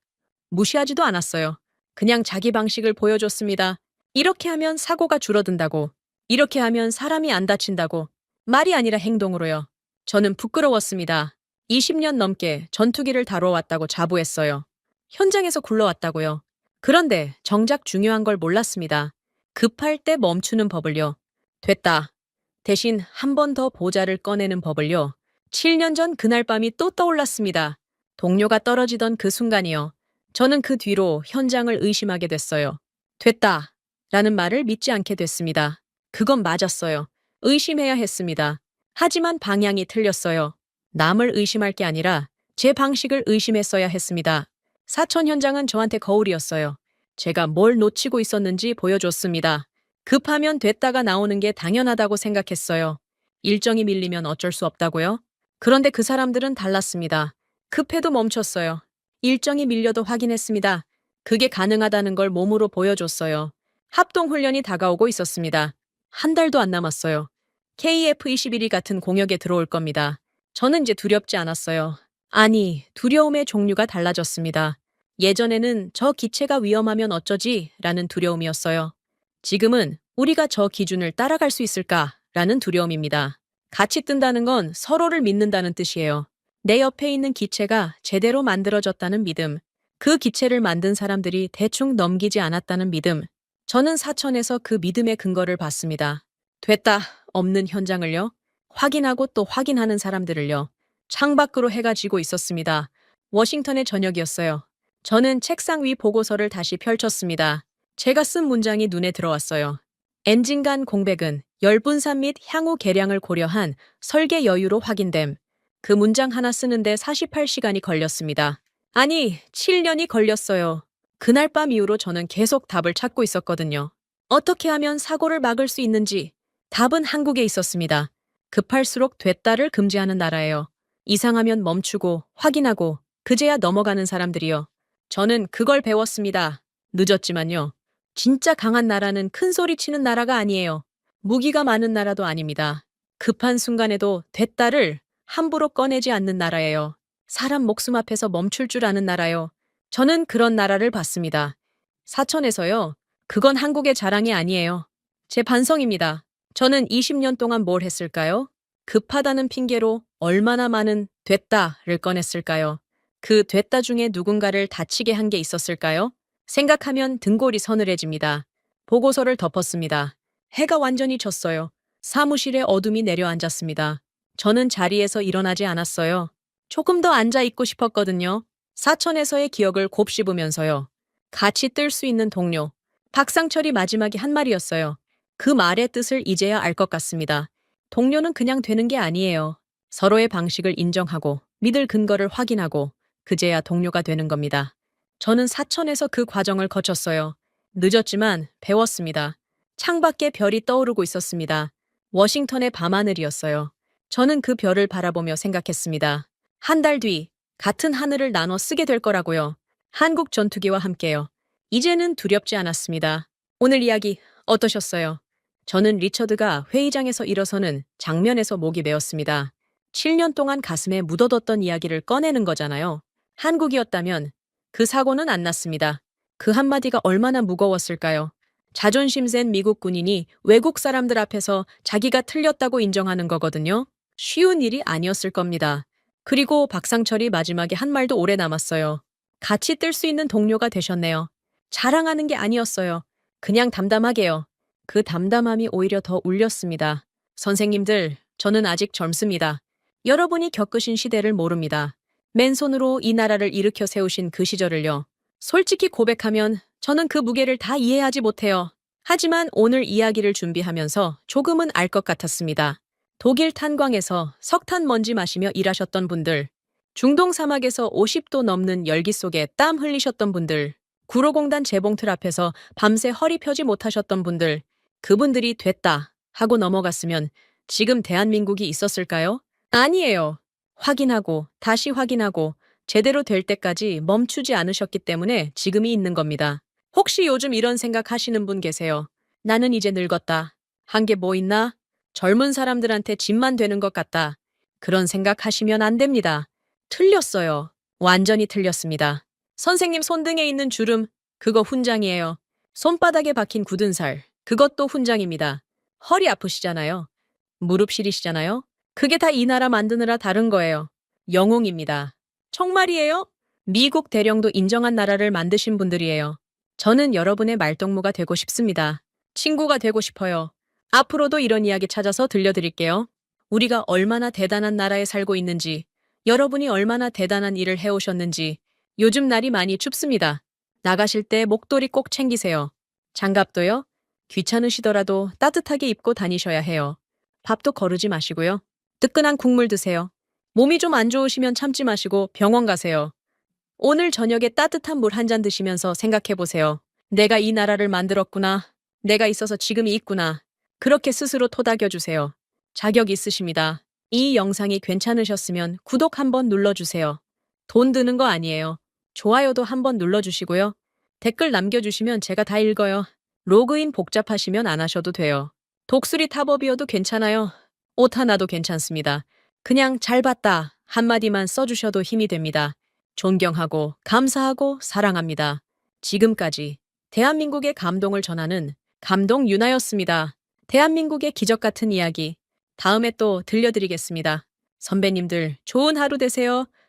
Speaker 1: 무시하지도 않았어요. 그냥 자기 방식을 보여줬습니다. 이렇게 하면 사고가 줄어든다고. 이렇게 하면 사람이 안 다친다고. 말이 아니라 행동으로요. 저는 부끄러웠습니다. 20년 넘게 전투기를 다뤄왔다고 자부했어요. 현장에서 굴러왔다고요. 그런데 정작 중요한 걸 몰랐습니다. 급할 때 멈추는 법을요. 됐다. 대신 한 번 더 보자를 꺼내는 법을요. 7년 전 그날 밤이 또 떠올랐습니다. 동료가 떨어지던 그 순간이요. 저는 그 뒤로 현장을 의심하게 됐어요. 됐다. 라는 말을 믿지 않게 됐습니다. 그건 맞았어요. 의심해야 했습니다. 하지만 방향이 틀렸어요. 남을 의심할 게 아니라 제 방식을 의심했어야 했습니다. 사천 현장은 저한테 거울이었어요. 제가 뭘 놓치고 있었는지 보여줬습니다. 급하면 됐다가 나오는 게 당연하다고 생각했어요. 일정이 밀리면 어쩔 수 없다고요? 그런데 그 사람들은 달랐습니다. 급해도 멈췄어요. 일정이 밀려도 확인했습니다. 그게 가능하다는 걸 몸으로 보여줬어요. 합동훈련이 다가오고 있었습니다. 한 달도 안 남았어요. KF-21이 같은 공역에 들어올 겁니다. 저는 이제 두렵지 않았어요. 아니, 두려움의 종류가 달라졌습니다. 예전에는 저 기체가 위험하면 어쩌지? 라는 두려움이었어요. 지금은 우리가 저 기준을 따라갈 수 있을까? 라는 두려움입니다. 같이 뜬다는 건 서로를 믿는다는 뜻이에요. 내 옆에 있는 기체가 제대로 만들어졌다는 믿음. 그 기체를 만든 사람들이 대충 넘기지 않았다는 믿음. 저는 사천에서 그 믿음의 근거를 봤습니다. 됐다. 없는 현장을요. 확인하고 또 확인하는 사람들을요. 창밖으로 해가 지고 있었습니다. 워싱턴의 저녁이었어요. 저는 책상 위 보고서를 다시 펼쳤습니다. 제가 쓴 문장이 눈에 들어왔어요. 엔진 간 공백은 열분산 및 향후 개량을 고려한 설계 여유로 확인됨. 그 문장 하나 쓰는데 48시간이 걸렸습니다. 아니, 7년이 걸렸어요. 그날 밤 이후로 저는 계속 답을 찾고 있었거든요. 어떻게 하면 사고를 막을 수 있는지 답은 한국에 있었습니다. 급할수록 됐다를 금지하는 나라예요. 이상하면 멈추고 확인하고 그제야 넘어가는 사람들이요. 저는 그걸 배웠습니다. 늦었지만요. 진짜 강한 나라는 큰 소리 치는 나라가 아니에요. 무기가 많은 나라도 아닙니다. 급한 순간에도 됐다를 함부로 꺼내지 않는 나라예요. 사람 목숨 앞에서 멈출 줄 아는 나라요. 저는 그런 나라를 봤습니다. 사천에서요. 그건 한국의 자랑이 아니에요. 제 반성입니다. 저는 20년 동안 뭘 했을까요? 급하다는 핑계로 얼마나 많은 됐다를 꺼냈을까요? 그 됐다 중에 누군가를 다치게 한 게 있었을까요? 생각하면 등골이 서늘해집니다. 보고서를 덮었습니다. 해가 완전히 졌어요. 사무실에 어둠이 내려앉았습니다. 저는 자리에서 일어나지 않았어요. 조금 더 앉아 있고 싶었거든요. 사천에서의 기억을 곱씹으면서요. 같이 뜰 수 있는 동료. 박상철이 마지막에 한 말이었어요. 그 말의 뜻을 이제야 알 것 같습니다. 동료는 그냥 되는 게 아니에요. 서로의 방식을 인정하고 믿을 근거를 확인하고 그제야 동료가 되는 겁니다. 저는 사천에서 그 과정을 거쳤어요. 늦었지만 배웠습니다. 창밖에 별이 떠오르고 있었습니다. 워싱턴의 밤하늘이었어요. 저는 그 별을 바라보며 생각했습니다. 한 달 뒤 같은 하늘을 나눠 쓰게 될 거라고요. 한국 전투기와 함께요. 이제는 두렵지 않았습니다. 오늘 이야기 어떠셨어요? 저는 리처드가 회의장에서 일어서는 장면에서 목이 메었습니다. 7년 동안 가슴에 묻어뒀던 이야기를 꺼내는 거잖아요. 한국이었다면 그 사고는 안 났습니다. 그 한마디가 얼마나 무거웠을까요? 자존심 센 미국 군인이 외국 사람들 앞에서 자기가 틀렸다고 인정하는 거거든요. 쉬운 일이 아니었을 겁니다. 그리고 박상철이 마지막에 한 말도 오래 남았어요. 같이 뜰 수 있는 동료가 되셨네요. 자랑하는 게 아니었어요. 그냥 담담하게요. 그 담담함이 오히려 더 울렸습니다. 선생님들, 저는 아직 젊습니다. 여러분이 겪으신 시대를 모릅니다. 맨손으로 이 나라를 일으켜 세우신 그 시절을요. 솔직히 고백하면 저는 그 무게를 다 이해하지 못해요. 하지만 오늘 이야기를 준비하면서 조금은 알 것 같았습니다. 독일 탄광에서 석탄 먼지 마시며 일하셨던 분들, 중동 사막에서 50도 넘는 열기 속에 땀 흘리셨던 분들, 구로공단 재봉틀 앞에서 밤새 허리 펴지 못하셨던 분들, 그분들이 됐다 하고 넘어갔으면 지금 대한민국이 있었을까요? 아니에요. 확인하고 다시 확인하고 제대로 될 때까지 멈추지 않으셨기 때문에 지금이 있는 겁니다. 혹시 요즘 이런 생각 하시는 분 계세요? 나는 이제 늙었다. 한 게 뭐 있나? 젊은 사람들한테 짐만 되는 것 같다. 그런 생각 하시면 안 됩니다. 틀렸어요. 완전히 틀렸습니다. 선생님 손등에 있는 주름, 그거 훈장이에요. 손바닥에 박힌 굳은 살, 그것도 훈장입니다. 허리 아프시잖아요. 무릎 시리시잖아요. 그게 다 이 나라 만드느라 다른 거예요. 영웅입니다. 정말이에요? 미국 대령도 인정한 나라를 만드신 분들이에요. 저는 여러분의 말동무가 되고 싶습니다. 친구가 되고 싶어요. 앞으로도 이런 이야기 찾아서 들려드릴게요. 우리가 얼마나 대단한 나라에 살고 있는지, 여러분이 얼마나 대단한 일을 해오셨는지, 요즘 날이 많이 춥습니다. 나가실 때 목도리 꼭 챙기세요. 장갑도요? 귀찮으시더라도 따뜻하게 입고 다니셔야 해요. 밥도 거르지 마시고요. 뜨끈한 국물 드세요. 몸이 좀 안 좋으시면 참지 마시고 병원 가세요. 오늘 저녁에 따뜻한 물 한 잔 드시면서 생각해 보세요. 내가 이 나라를 만들었구나. 내가 있어서 지금이 있구나. 그렇게 스스로 토닥여 주세요. 자격 있으십니다. 이 영상이 괜찮으셨으면 구독 한번 눌러주세요. 돈 드는 거 아니에요. 좋아요도 한번 눌러주시고요. 댓글 남겨주시면 제가 다 읽어요. 로그인 복잡하시면 안 하셔도 돼요. 독수리 탑업이어도 괜찮아요. 옷 하나도 괜찮습니다. 그냥 잘 봤다 한마디만 써주셔도 힘이 됩니다. 존경하고 감사하고 사랑합니다. 지금까지 대한민국의 감동을 전하는 감동 유나였습니다. 대한민국의 기적 같은 이야기 다음에 또 들려드리겠습니다. 선배님들 좋은 하루 되세요.